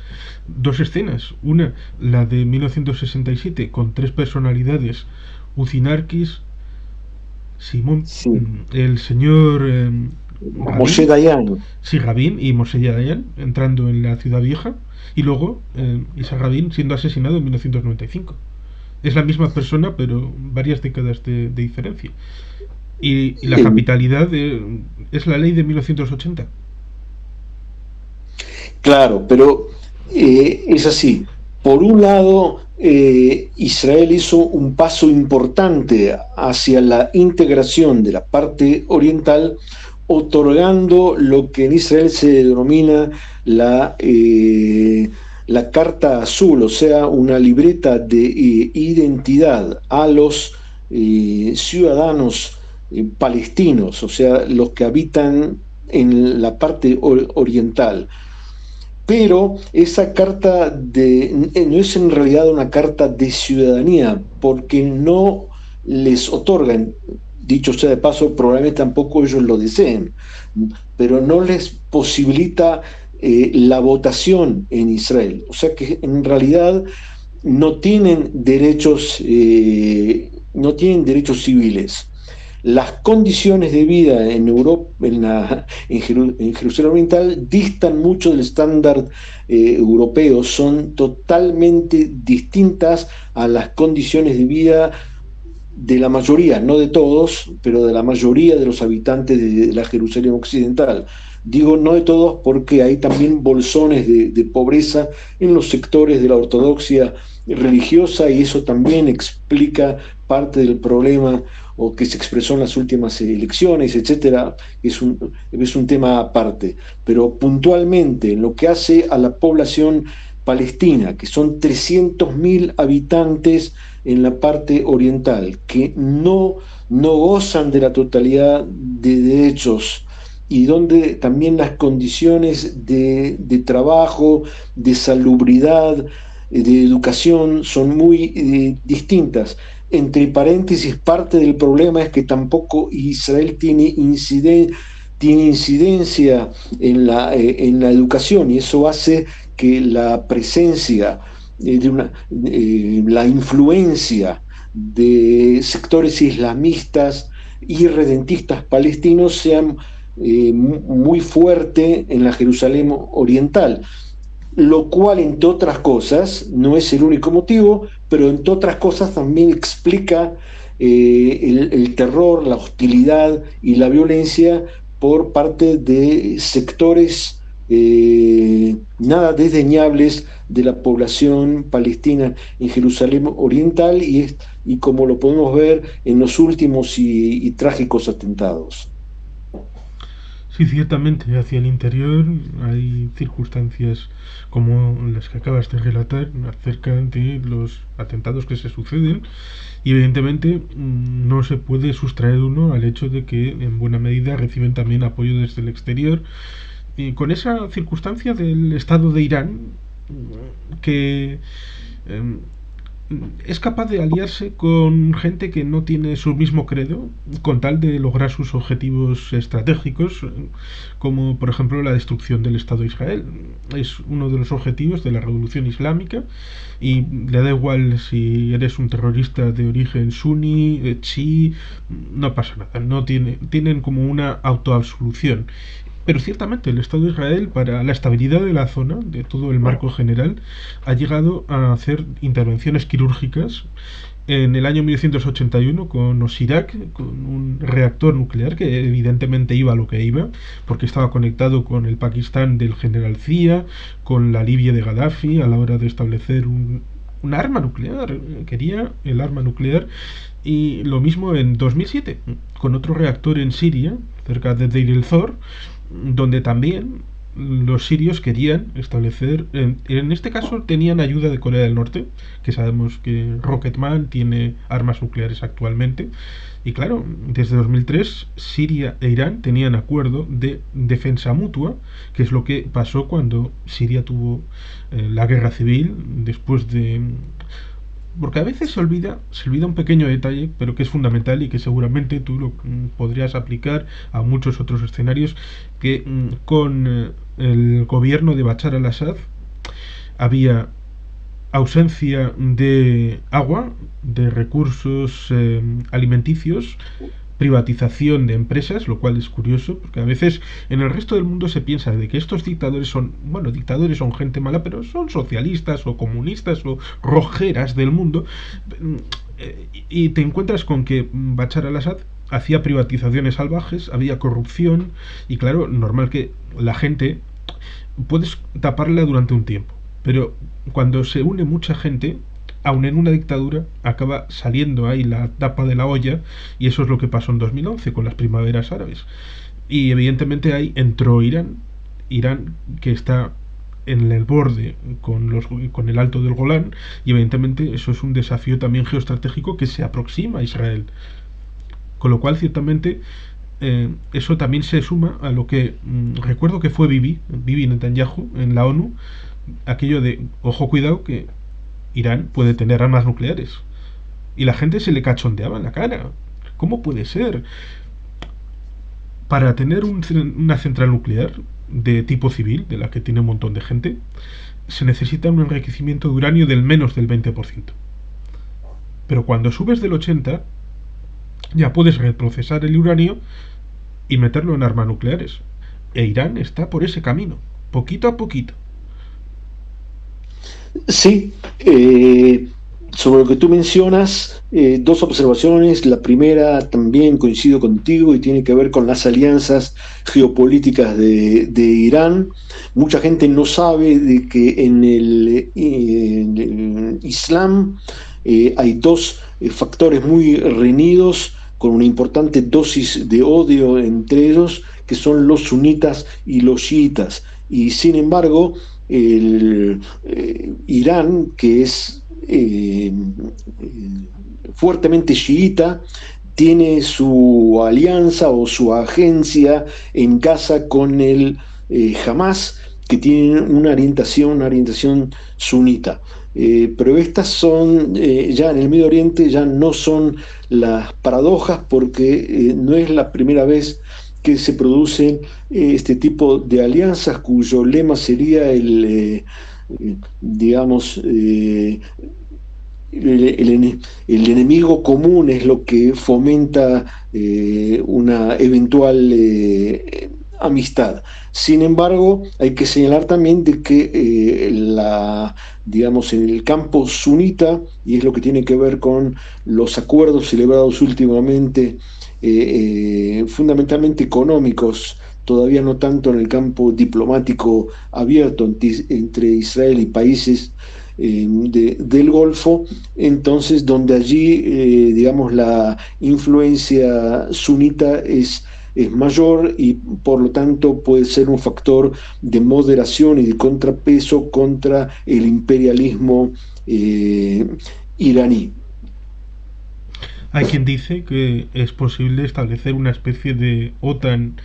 dos escenas. Una, la de 1967, con tres personalidades: Ucinarkis, Simón, sí, el señor Moshe Rabin, Dayan. sí, Rabin y Moshe Dayan entrando en la ciudad vieja, y luego Isaac Rabin siendo asesinado en 1995. Es la misma persona, pero varias décadas de diferencia. Y la eh, capitalidad es la ley de 1980. Claro, pero es así. Por un lado, Israel hizo un paso importante hacia la integración de la parte oriental, otorgando lo que en Israel se denomina la Carta Azul, o sea, una libreta de identidad a los ciudadanos palestinos, o sea, los que habitan en la parte oriental, pero esa no es en realidad una carta de ciudadanía, porque no les otorgan, dicho sea de paso, probablemente tampoco ellos lo deseen, pero no les posibilita la votación en Israel. O sea que en realidad no tienen derechos civiles. Las condiciones de vida en Europa, en Jerusalén Oriental, distan mucho del estándar europeo, son totalmente distintas a las condiciones de vida de la mayoría, no de todos, pero de la mayoría de los habitantes de la Jerusalén occidental. Digo no de todos porque hay también bolsones de pobreza en los sectores de la ortodoxia religiosa y eso también explica parte del problema o que se expresó en las últimas elecciones, etcétera, es un tema aparte. Pero puntualmente, en lo que hace a la población palestina, que son 300.000 habitantes en la parte oriental, que no gozan de la totalidad de derechos y donde también las condiciones de trabajo, de salubridad, de educación son muy distintas. Entre paréntesis, parte del problema es que tampoco Israel tiene incidencia en la educación y eso hace que la presencia la influencia de sectores islamistas y redentistas palestinos sean muy fuerte en la Jerusalén oriental, lo cual, entre otras cosas, no es el único motivo, pero entre otras cosas también explica el terror, la hostilidad y la violencia por parte de sectores nada desdeñables de la población palestina en Jerusalén Oriental y como lo podemos ver en los últimos y trágicos atentados. Sí, ciertamente, hacia el interior hay circunstancias como las que acabas de relatar acerca de los atentados que se suceden, y evidentemente no se puede sustraer uno al hecho de que en buena medida reciben también apoyo desde el exterior, y con esa circunstancia del Estado de Irán que es capaz de aliarse con gente que no tiene su mismo credo con tal de lograr sus objetivos estratégicos, como por ejemplo la destrucción del Estado de Israel. Es uno de los objetivos de la revolución islámica y le da igual si eres un terrorista de origen suní, chií, no pasa nada, no tienen como una autoabsolución. Pero ciertamente el Estado de Israel, para la estabilidad de la zona, de todo el marco general, ha llegado a hacer intervenciones quirúrgicas en el año 1981 con Osirak, con un reactor nuclear que evidentemente iba a lo que iba, porque estaba conectado con el Pakistán del general Zia, con la Libia de Gaddafi a la hora de establecer un arma nuclear. Quería el arma nuclear. Y lo mismo en 2007, con otro reactor en Siria, cerca de Deir el-Zor, donde también los sirios querían establecer, en este caso tenían ayuda de Corea del Norte, que sabemos que Rocketman tiene armas nucleares actualmente, y claro, desde 2003 Siria e Irán tenían acuerdo de defensa mutua, que es lo que pasó cuando Siria tuvo la guerra civil después de, porque a veces se olvida un pequeño detalle, pero que es fundamental y que seguramente tú lo podrías aplicar a muchos otros escenarios, que con el gobierno de Bashar al-Assad había ausencia de agua, de recursos alimenticios, privatización de empresas, lo cual es curioso, porque a veces en el resto del mundo se piensa de que estos dictadores son, bueno, dictadores son gente mala, pero son socialistas o comunistas o rojeras del mundo, y te encuentras con que Bashar al-Assad hacía privatizaciones salvajes, había corrupción, y claro, normal que la gente puedes taparla durante un tiempo, pero cuando se une mucha gente, aun en una dictadura, acaba saliendo ahí la tapa de la olla, y eso es lo que pasó en 2011 con las primaveras árabes. Y evidentemente ahí entró Irán que está en el borde con el alto del Golán, y evidentemente eso es un desafío también geoestratégico que se aproxima a Israel. Con lo cual, ciertamente, eso también se suma a lo que recuerdo que fue Bibi Netanyahu en la ONU, aquello de, ojo, cuidado, que Irán puede tener armas nucleares. Y la gente se le cachondeaba en la cara. ¿Cómo puede ser? Para tener una central nuclear de tipo civil, de la que tiene un montón de gente, se necesita un enriquecimiento de uranio del menos del 20%. Pero cuando subes del 80%, ya puedes reprocesar el uranio y meterlo en armas nucleares. E Irán está por ese camino, poquito a poquito. Sí, sobre lo que tú mencionas, dos observaciones. La primera también coincido contigo y tiene que ver con las alianzas geopolíticas de Irán. Mucha gente no sabe de que en el Islam hay dos factores muy reñidos con una importante dosis de odio entre ellos, que son los sunitas y los chiitas. Y sin embargo, Irán, que es fuertemente chiita, tiene su alianza o su agencia en casa con el Hamas, que tiene una orientación sunita. Pero estas son, ya en el Medio Oriente, ya no son las paradojas, porque no es la primera vez que se producen este tipo de alianzas cuyo lema sería digamos, el enemigo común es lo que fomenta una eventual amistad. Sin embargo, hay que señalar también de que digamos, en el campo sunita, y es lo que tiene que ver con los acuerdos celebrados últimamente, fundamentalmente económicos, todavía no tanto en el campo diplomático abierto entre Israel y países del Golfo, entonces donde allí, digamos, la influencia sunita es mayor y por lo tanto puede ser un factor de moderación y de contrapeso contra el imperialismo iraní. Hay quien dice que es posible establecer una especie de OTAN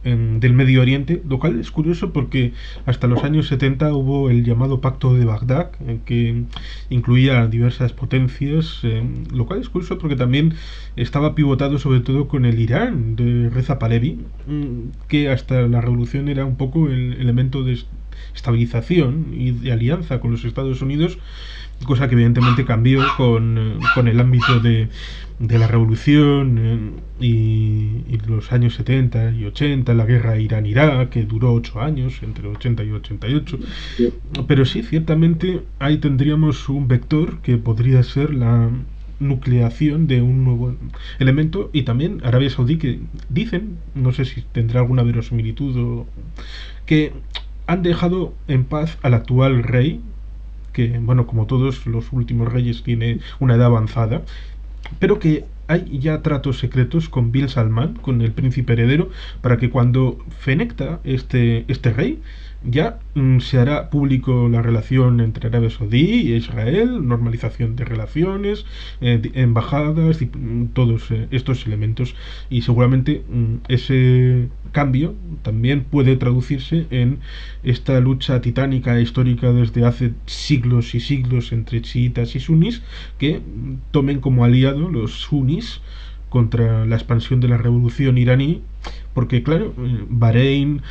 del Medio Oriente, lo cual es curioso porque hasta los años 70 hubo el llamado Pacto de Bagdad, que incluía diversas potencias, lo cual es curioso porque también estaba pivotado sobre todo con el Irán de Reza Pahlavi, que hasta la revolución era un poco el elemento de estabilización y de alianza con los Estados Unidos, cosa que evidentemente cambió con el ámbito de la revolución y los años 70 y 80, la guerra Irán-Irak, que duró 8 años, entre 80 y 88. Pero sí, ciertamente ahí tendríamos un vector que podría ser la nucleación de un nuevo elemento, y también Arabia Saudí, que dicen, no sé si tendrá alguna verosimilitud, que han dejado en paz al actual rey, que, bueno, como todos los últimos reyes, tiene una edad avanzada, pero que hay ya tratos secretos con Bin Salman, con el príncipe heredero, para que cuando fenecta este rey, ya se hará público la relación entre Arabia Saudí y Israel, normalización de relaciones, embajadas, y todos estos elementos. Y seguramente ese cambio también puede traducirse en esta lucha titánica e histórica desde hace siglos y siglos entre chiitas y sunis, que tomen como aliado los sunis contra la expansión de la revolución iraní, porque claro, Bahrein,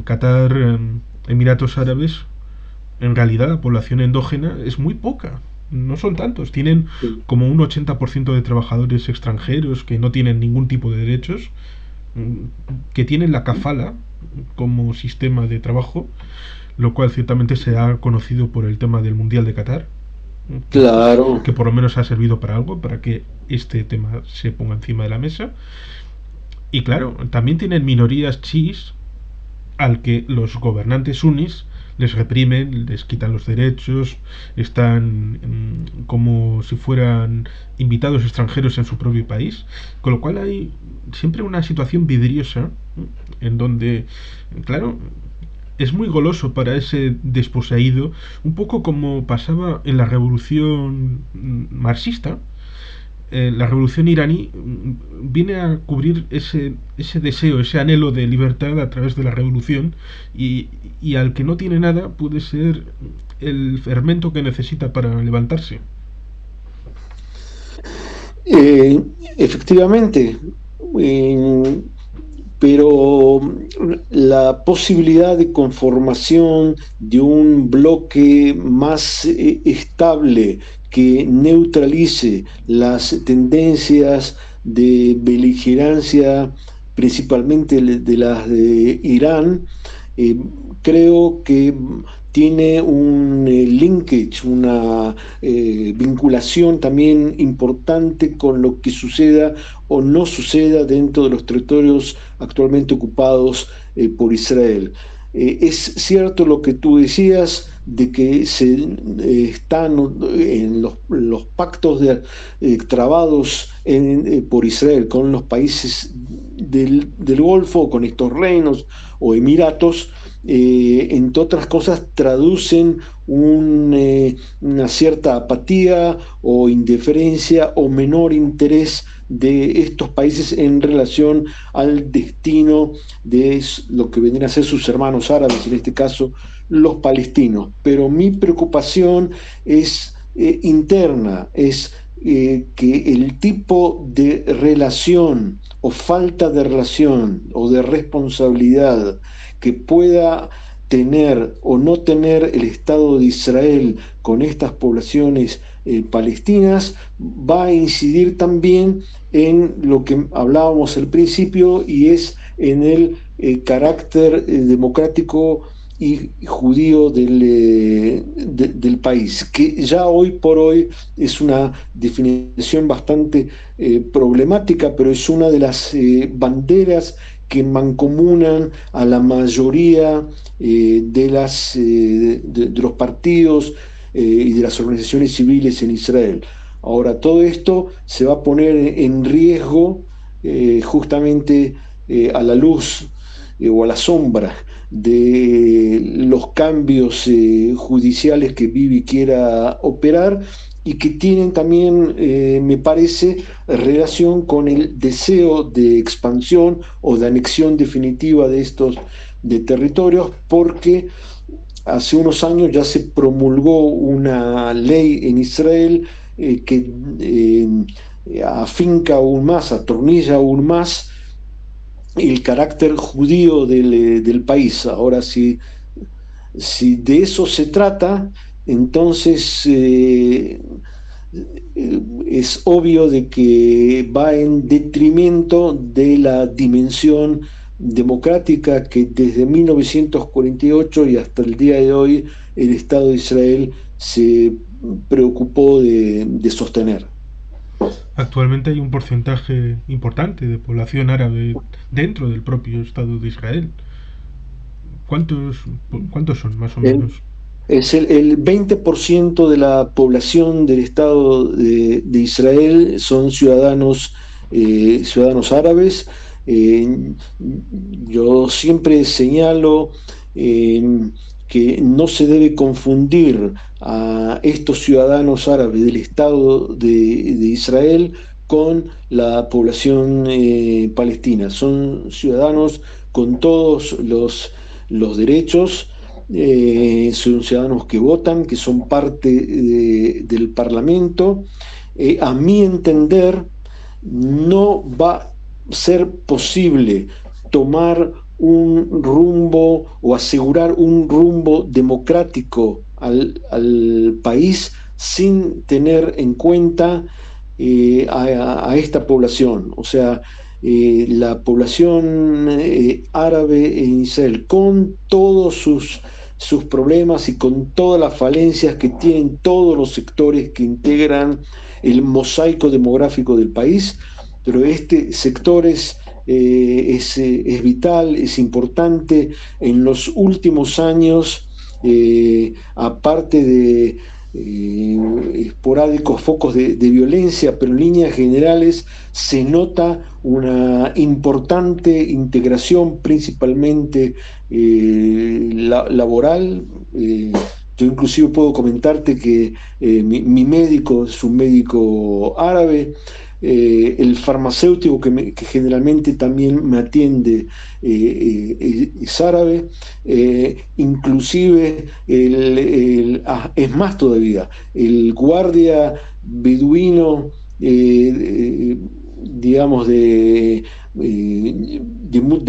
Qatar, Emiratos Árabes, en realidad la población endógena es muy poca, no son tantos, tienen como un 80% de trabajadores extranjeros que no tienen ningún tipo de derechos, que tienen la kafala como sistema de trabajo, lo cual ciertamente se ha conocido por el tema del Mundial de Qatar, Claro. que por lo menos ha servido para algo, para que este tema se ponga encima de la mesa. Y claro, también tienen minorías chiís al que los gobernantes sunis les reprimen, les quitan los derechos, están como si fueran invitados extranjeros en su propio país, con lo cual hay siempre una situación vidriosa en donde, claro, es muy goloso para ese desposeído, un poco como pasaba en la revolución marxista. La revolución iraní viene a cubrir ese deseo, ese anhelo de libertad a través de la revolución, y al que no tiene nada puede ser el fermento que necesita para levantarse. Eh, Efectivamente, eh, pero la posibilidad de conformación de un bloque más estable que neutralice las tendencias de beligerancia, principalmente de las de Irán, eh, creo que tiene un linkage, una vinculación también importante con lo que suceda o no suceda dentro de los territorios actualmente ocupados por Israel. Es cierto lo que tú decías de que están en los pactos trabados por Israel con los países del Golfo, con estos reinos o emiratos, entre otras cosas, traducen una cierta apatía o indiferencia o menor interés de estos países en relación al destino de lo que vendrían a ser sus hermanos árabes, en este caso los palestinos. Pero mi preocupación es interna, es que el tipo de relación o falta de relación o de responsabilidad que pueda tener o no tener el Estado de Israel con estas poblaciones palestinas va a incidir también en lo que hablábamos al principio, y es en el carácter democrático y judío del país, que ya hoy por hoy es una definición bastante problemática, pero es una de las banderas que mancomunan a la mayoría de los partidos y de las organizaciones civiles en Israel. Ahora, todo esto se va a poner en riesgo justamente a la luz o a la sombra de los cambios judiciales que Bibi quiera operar, y que tienen también, me parece, relación con el deseo de expansión o de anexión definitiva de estos de territorios, porque hace unos años ya se promulgó una ley en Israel que afinca aún más, atornilla aún más el carácter judío del país. Ahora, si de eso se trata, entonces es obvio de que va en detrimento de la dimensión democrática que desde 1948 y hasta el día de hoy el Estado de Israel se preocupó de sostener. Actualmente hay un porcentaje importante de población árabe dentro del propio Estado de Israel. ¿Cuántos, cuántos son, más o El, menos? es el 20% de la población del Estado de Israel son ciudadanos árabes. Eh, yo siempre señalo eh, que no se debe confundir a estos ciudadanos árabes del Estado de Israel con la población palestina. Son ciudadanos con todos los derechos, son ciudadanos que votan, que son parte del Parlamento. A mi entender, no va a ser posible tomar un rumbo o asegurar un rumbo democrático al país sin tener en cuenta a esta población. O sea, la población árabe en Israel, con todos sus problemas y con todas las falencias que tienen todos los sectores que integran el mosaico demográfico del país, pero este sector es vital, es importante. En los últimos años, aparte de esporádicos focos de violencia, pero en líneas generales se nota una importante integración, principalmente laboral. Yo inclusive puedo comentarte que mi médico es un médico árabe, el farmacéutico que generalmente también me atiende es árabe, inclusive es más todavía, el guardia beduino, digamos, de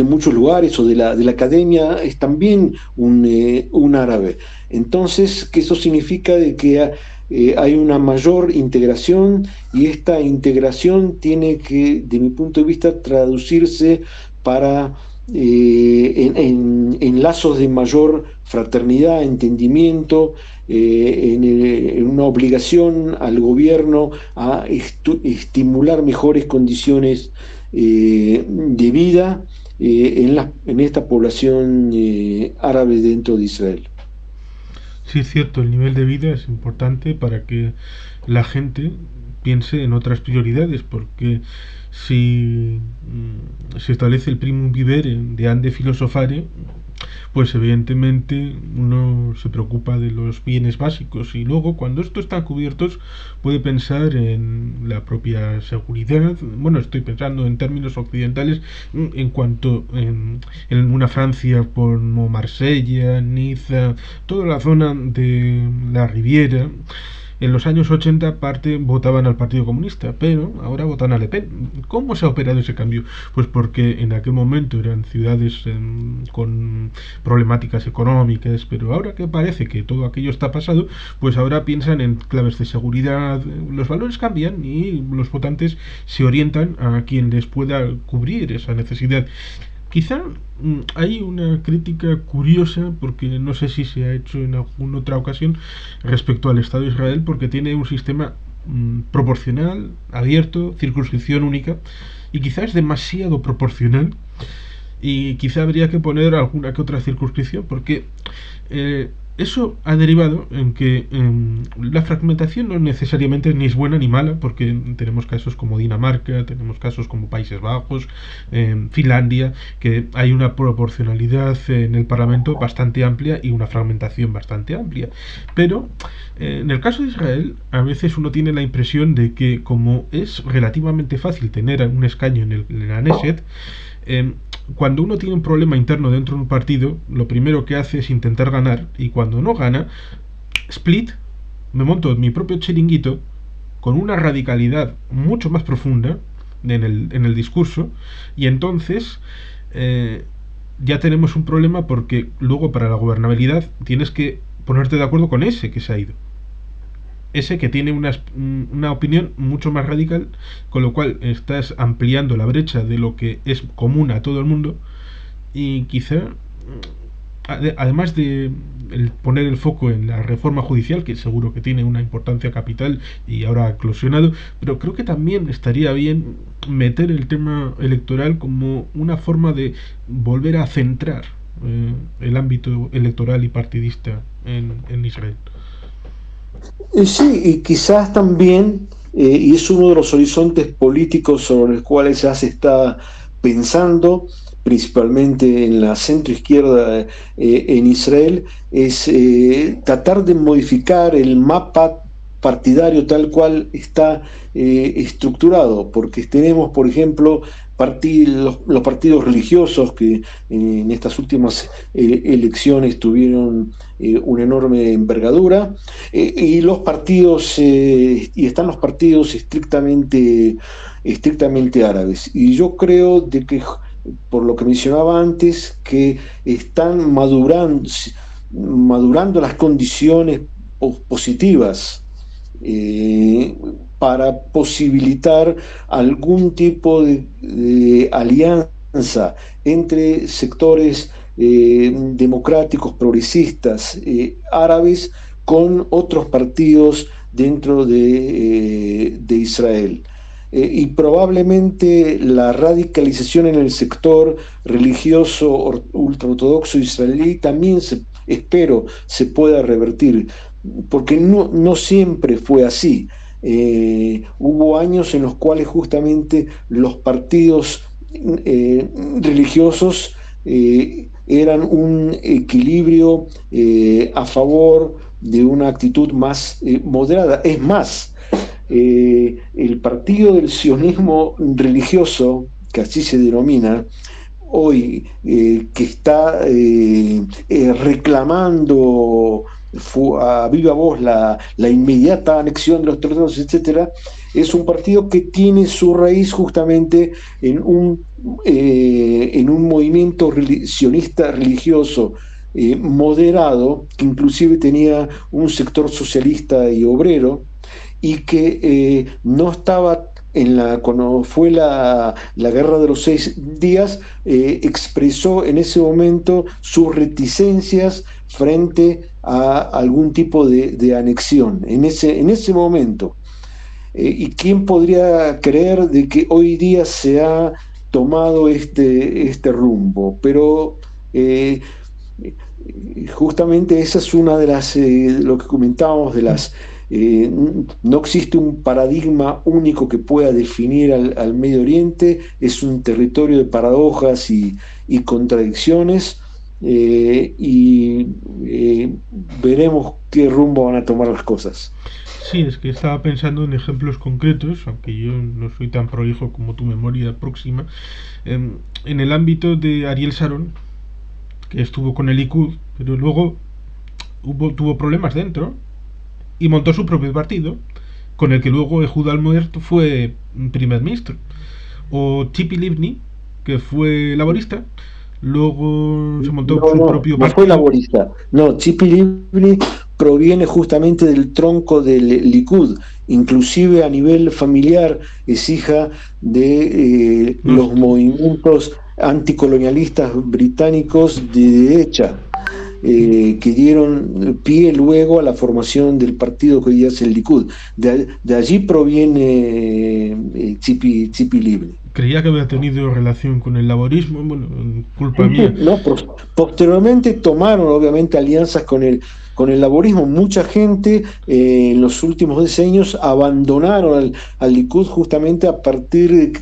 muchos lugares o de la academia es también un árabe. Entonces, que eso significa de que hay una mayor integración y esta integración tiene que, de mi punto de vista, traducirse para en lazos de mayor fraternidad, entendimiento, en una obligación al gobierno a estimular mejores condiciones de vida en esta población árabe dentro de Israel. Sí, es cierto, el nivel de vida es importante para que la gente piense en otras prioridades, porque si se establece el primum vivere de ande filosofare, pues evidentemente uno se preocupa de los bienes básicos y luego cuando esto está cubiertos puede pensar en la propia seguridad. Bueno, estoy pensando en términos occidentales en cuanto en una Francia como Marsella, Niza, toda la zona de la Riviera. En los años 80 parte votaban al Partido Comunista, pero ahora votan a Le Pen. ¿Cómo se ha operado ese cambio? Pues porque en aquel momento eran ciudades con problemáticas económicas, pero ahora que parece que todo aquello está pasado, pues ahora piensan en claves de seguridad, los valores cambian y los votantes se orientan a quien les pueda cubrir esa necesidad. Quizá hay una crítica curiosa, porque no sé si se ha hecho en alguna otra ocasión, respecto al Estado de Israel, porque tiene un sistema proporcional, abierto, circunscripción única, y quizá es demasiado proporcional, y quizá habría que poner alguna que otra circunscripción, porque eso ha derivado en que la fragmentación no necesariamente ni es buena ni mala, porque tenemos casos como Dinamarca, tenemos casos como Países Bajos, Finlandia, que hay una proporcionalidad en el Parlamento bastante amplia y una fragmentación bastante amplia. Pero en el caso de Israel, a veces uno tiene la impresión de que como es relativamente fácil tener un escaño en la Knesset, cuando uno tiene un problema interno dentro de un partido, lo primero que hace es intentar ganar, y cuando no gana, split, me monto mi propio chiringuito con una radicalidad mucho más profunda en el discurso, y entonces ya tenemos un problema, porque luego para la gobernabilidad tienes que ponerte de acuerdo con ese que se ha ido, ese que tiene una opinión mucho más radical, con lo cual estás ampliando la brecha de lo que es común a todo el mundo. Y quizá, además de poner el foco en la reforma judicial, que seguro que tiene una importancia capital y ahora ha eclosionado, pero creo que también estaría bien meter el tema electoral como una forma de volver a centrar el ámbito electoral y partidista en Israel. Sí, y quizás también, y es uno de los horizontes políticos sobre los cuales ya se está pensando, principalmente en la centroizquierda en Israel, es tratar de modificar el mapa partidario tal cual está estructurado, porque tenemos, por ejemplo, los partidos religiosos que en estas últimas elecciones tuvieron una enorme envergadura, y los partidos, y están los partidos estrictamente árabes. Y yo creo de que, por lo que mencionaba antes, que están madurando las condiciones positivas para posibilitar algún tipo de alianza entre sectores democráticos, progresistas, árabes, con otros partidos dentro de Israel. Y probablemente la radicalización en el sector religioso ultraortodoxo israelí también espero se pueda revertir, porque no siempre fue así. Hubo años en los cuales justamente los partidos religiosos eran un equilibrio a favor de una actitud más moderada. Es más, el partido del sionismo religioso, que así se denomina hoy, que está reclamando a viva voz la inmediata anexión de los territorios, etcétera, es un partido que tiene su raíz justamente en un movimiento sionista religioso moderado, que inclusive tenía un sector socialista y obrero, y que no estaba cuando fue la guerra de los 6 días, expresó en ese momento sus reticencias frente a algún tipo de anexión en ese momento. ¿Y quién podría creer de que hoy día se ha tomado este rumbo? Pero justamente esa es una de las, lo que comentábamos, de las no existe un paradigma único que pueda definir al Medio Oriente, es un territorio de paradojas y contradicciones, y veremos qué rumbo van a tomar las cosas. Sí, es que estaba pensando en ejemplos concretos, aunque yo no soy tan prolijo como tu memoria próxima, en el ámbito de Ariel Sharon, que estuvo con el Likud, pero luego tuvo problemas dentro y montó su propio partido, con el que luego Ehud Olmert fue primer ministro. O Tzipi Livni, que fue laborista, luego se montó su propio No fue partido. laborista. No, Tzipi Livni proviene justamente del tronco del Likud. Inclusive a nivel familiar es hija de los movimientos anticolonialistas británicos de derecha, que dieron pie luego a la formación del partido que hoy día es el Likud. De allí proviene Tzipi Livni. Creía que había tenido relación con el laborismo, bueno, culpa mía. No, posteriormente tomaron obviamente alianzas con con el laborismo. Mucha gente en los últimos decenios abandonaron al Likud justamente a partir de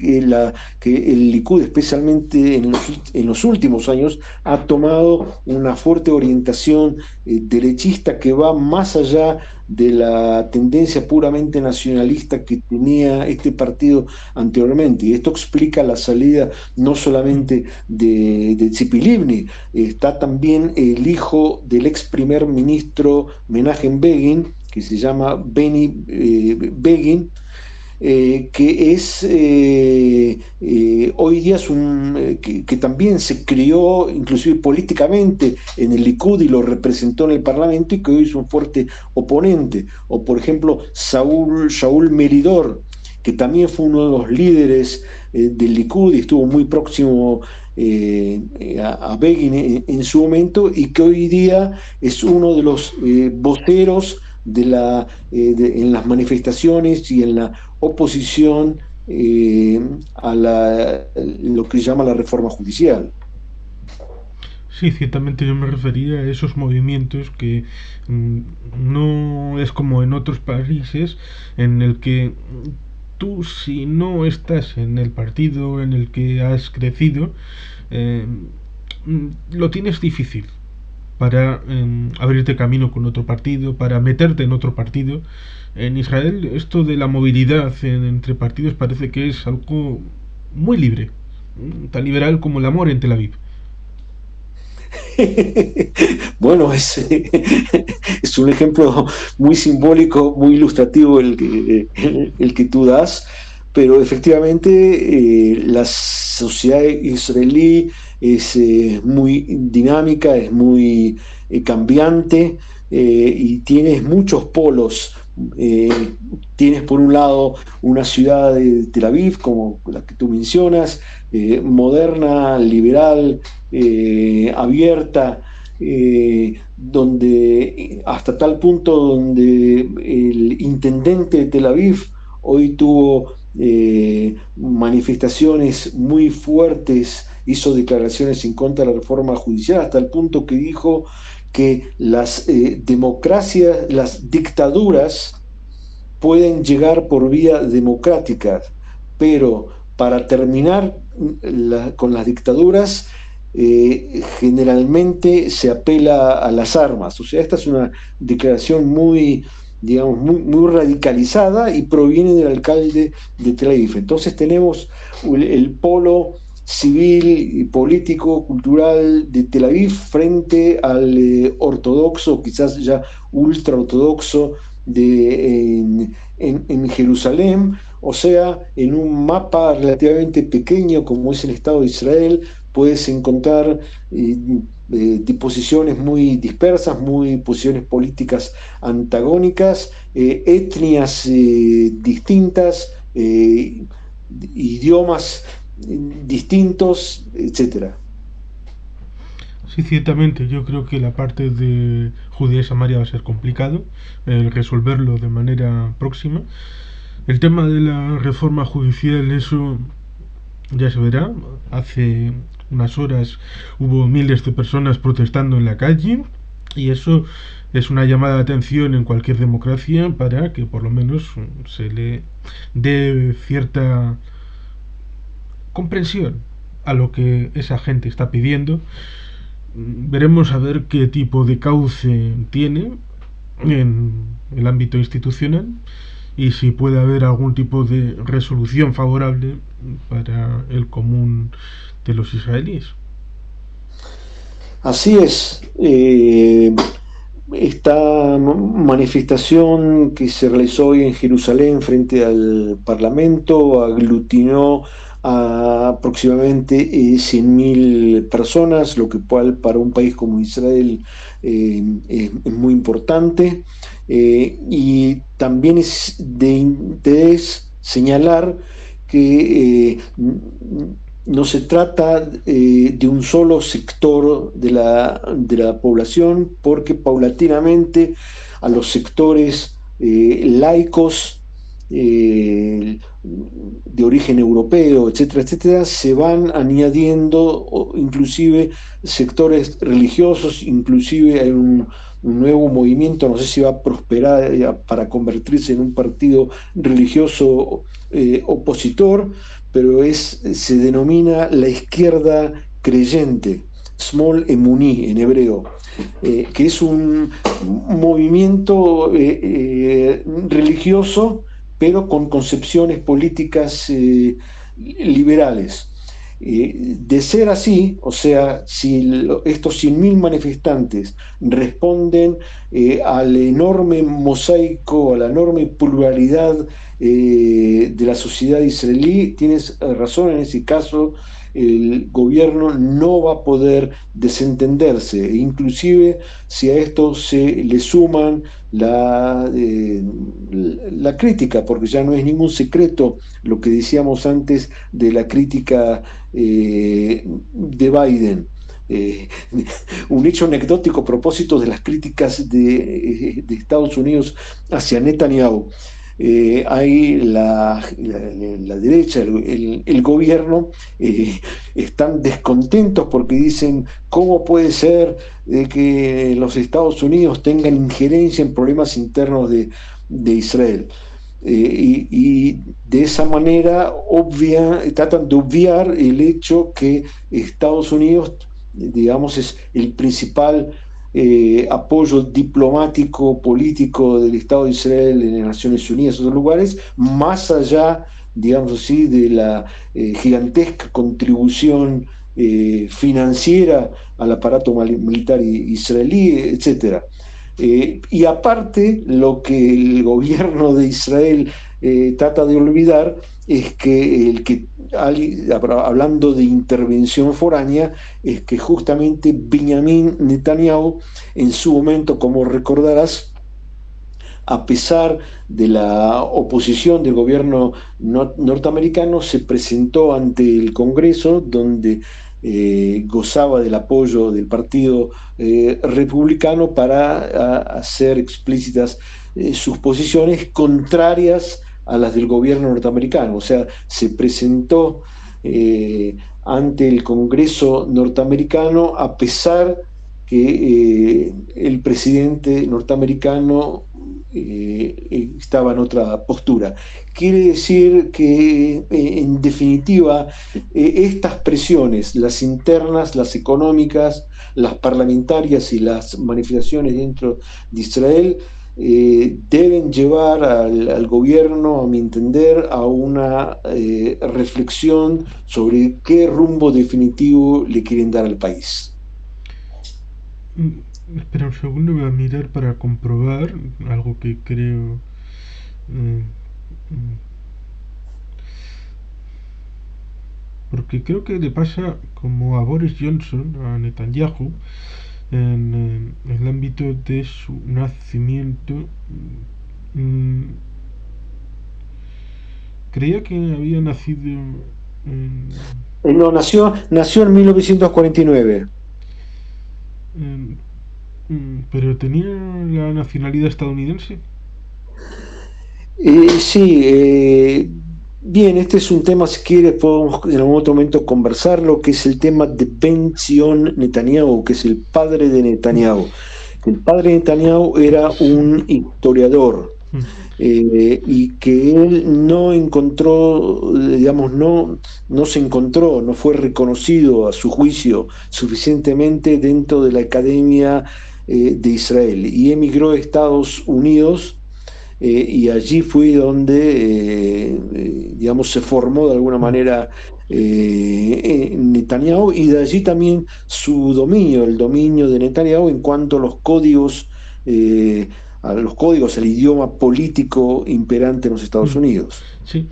que el Likud, especialmente en los últimos años, ha tomado una fuerte orientación derechista que va más allá de la tendencia puramente nacionalista que tenía este partido anteriormente. Y esto explica la salida no solamente de Tzipi Livni, está también el hijo del ex primer ministro Menachem Begin, que se llama Benny Begin, que es hoy día que también se crió inclusive políticamente en el Likud y lo representó en el Parlamento, y que hoy es un fuerte oponente. O por ejemplo Shaul Meridor, que también fue uno de los líderes del Likud y estuvo muy próximo a Begin en su momento, y que hoy día es uno de los voceros en las manifestaciones y en la oposición a lo que se llama la reforma judicial. Sí, ciertamente yo me refería a esos movimientos que no es como en otros países en el que tú, si no estás en el partido en el que has crecido, eh, lo tienes difícil para abrirte camino con otro partido, para meterte en otro partido. En Israel esto de la movilidad entre partidos parece que es algo muy libre, tan liberal como el amor en Tel Aviv. Bueno, es un ejemplo muy simbólico, muy ilustrativo el que tú das, pero efectivamente la sociedad israelí es muy dinámica, es muy cambiante, y tienes muchos polos. Eh, Tienes por un lado una ciudad de Tel Aviv, como la que tú mencionas, moderna, liberal, abierta, donde hasta tal punto donde el intendente de Tel Aviv hoy tuvo manifestaciones muy fuertes, hizo declaraciones en contra de la reforma judicial, hasta el punto que dijo que las democracias, las dictaduras pueden llegar por vía democrática, pero para terminar con las dictaduras generalmente se apela a las armas. O sea, esta es una declaración muy, digamos, muy radicalizada, y proviene del alcalde de Tel Aviv. Entonces tenemos el polo civil y político, cultural de Tel Aviv frente al ortodoxo, quizás ya ultra ortodoxo en Jerusalén. O sea, en un mapa relativamente pequeño como es el Estado de Israel, puedes encontrar disposiciones muy dispersas, posiciones políticas antagónicas, etnias distintas, idiomas distintos, etcétera. Sí, ciertamente, yo creo que la parte de Judea y Samaria va a ser complicado resolverlo de manera próxima. El tema de la reforma judicial, eso ya se verá. Hace unas horas hubo miles de personas protestando en la calle, y eso es una llamada de atención en cualquier democracia para que por lo menos se le dé cierta comprensión a lo que esa gente está pidiendo. Veremos a ver qué tipo de cauce tiene en el ámbito institucional, y si puede haber algún tipo de resolución favorable para el común de los israelíes. Así es. Esta manifestación que se realizó hoy en Jerusalén frente al Parlamento aglutinó a aproximadamente 100.000 personas, lo que para un país como Israel es muy importante. Y también es de interés señalar que no se trata de un solo sector de la población, porque paulatinamente a los sectores laicos de origen europeo, etcétera, etcétera, se van añadiendo inclusive sectores religiosos, inclusive hay un nuevo movimiento, no sé si va a prosperar para convertirse en un partido religioso opositor, pero se denomina la izquierda creyente, Small Emuní en hebreo, que es un movimiento religioso, pero con concepciones políticas liberales. De ser así, o sea, si estos 100.000 manifestantes responden al enorme mosaico, a la enorme pluralidad de la sociedad israelí, tienes razón en ese caso, el gobierno no va a poder desentenderse, e inclusive si a esto se le suman la crítica, porque ya no es ningún secreto lo que decíamos antes de la crítica de Biden. Eh, un hecho anecdótico a propósito de las críticas de Estados Unidos hacia Netanyahu. Hay la derecha, el gobierno, están descontentos porque dicen, ¿cómo puede ser que los Estados Unidos tengan injerencia en problemas internos de Israel? Y de esa manera tratan de obviar el hecho que Estados Unidos, digamos, es el principal apoyo diplomático, político del Estado de Israel en las Naciones Unidas y otros lugares, más allá, digamos así, de la gigantesca contribución financiera al aparato militar israelí, etcétera. Y aparte, lo que el gobierno de Israel trata de olvidar es que hablando de intervención foránea, es que justamente Benjamin Netanyahu, en su momento, como recordarás, a pesar de la oposición del gobierno norteamericano, se presentó ante el Congreso, donde gozaba del apoyo del Partido Republicano para hacer explícitas sus posiciones contrarias a las del gobierno norteamericano. O sea, se presentó ante el Congreso norteamericano a pesar que el presidente norteamericano estaba en otra postura. Quiere decir que, en definitiva, estas presiones, las internas, las económicas, las parlamentarias y las manifestaciones dentro de Israel, deben llevar al gobierno, a mi entender, a una reflexión sobre qué rumbo definitivo le quieren dar al país. Espera un segundo, voy a mirar para comprobar algo que creo. mm, mm, Porque creo que le pasa como a Boris Johnson, a Netanyahu, en el ámbito de su nacimiento. mm, Creía que había nacido en, No, nació en 1949. en- pero tenía la nacionalidad estadounidense. Sí, bien, este es un tema, si quieres, podemos en algún otro momento conversarlo, que es el tema de Ben Zion Netanyahu, que es el padre de Netanyahu. El padre de Netanyahu era un historiador, Mm, y que él no encontró, digamos, no se encontró, no fue reconocido a su juicio suficientemente dentro de la Academia de Israel y emigró a Estados Unidos, y allí fue donde, digamos, se formó de alguna mm, manera Netanyahu, y de allí también su dominio, el dominio de Netanyahu en cuanto a los códigos, al idioma político imperante en los Estados mm. Unidos. Sí,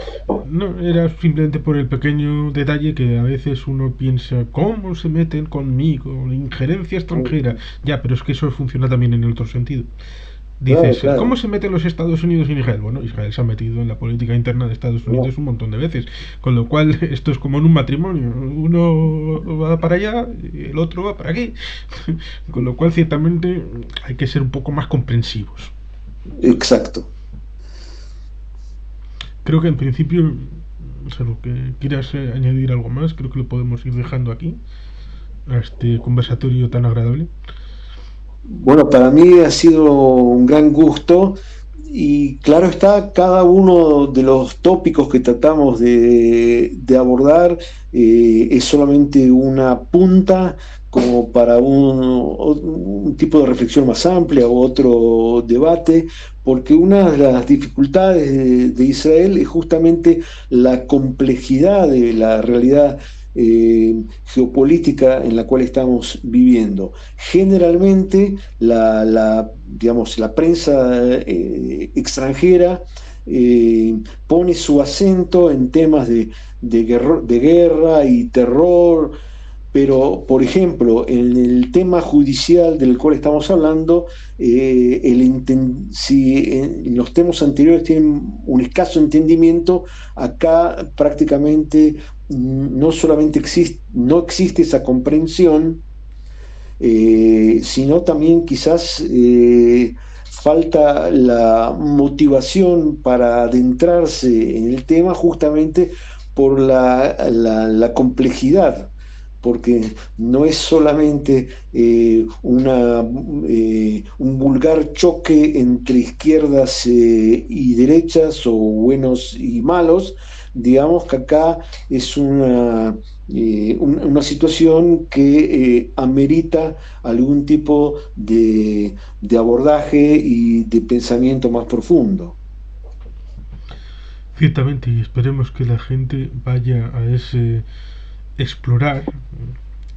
no, era simplemente por el pequeño detalle que a veces uno piensa, ¿cómo se meten conmigo? Injerencia extranjera. Ya, pero es que eso funciona también en el otro sentido. Claro, Dices, ¿cómo claro. se meten los Estados Unidos en Israel? Bueno, Israel se ha metido en la política interna de Estados No, Unidos un montón de veces, con lo cual esto es como en un matrimonio, uno va para allá y el otro va para aquí, con lo cual ciertamente hay que ser un poco más comprensivos. exacto. Creo que en principio, salvo que quieras añadir algo más, creo que lo podemos ir dejando aquí, a este conversatorio tan agradable. Bueno, para mí ha sido un gran gusto y claro está, cada uno de los tópicos que tratamos de abordar es solamente una punta como para un tipo de reflexión más amplia o otro debate, porque una de las dificultades de Israel es justamente la complejidad de la realidad geopolítica en la cual estamos viviendo. Generalmente digamos, la prensa extranjera pone su acento en temas de guerra y terror, pero, por ejemplo, en el tema judicial del cual estamos hablando, si en los temas anteriores tienen un escaso entendimiento, acá prácticamente no solamente no existe esa comprensión, sino también quizás falta la motivación para adentrarse en el tema justamente por la complejidad, porque no es solamente un vulgar choque entre izquierdas y derechas o buenos y malos, digamos que acá es una situación que amerita algún tipo de abordaje y de pensamiento más profundo. Ciertamente, y esperemos que la gente vaya a ese explorar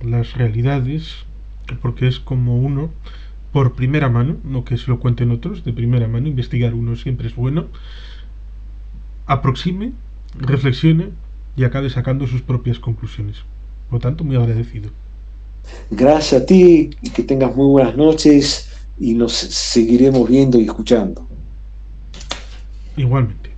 las realidades, porque es como uno, por primera mano, no que se lo cuenten otros, de primera mano, investigar uno siempre es bueno, aproxime, reflexione y acabe sacando sus propias conclusiones. Por lo tanto, muy agradecido. Gracias a ti y que tengas muy buenas noches y nos seguiremos viendo y escuchando. Igualmente.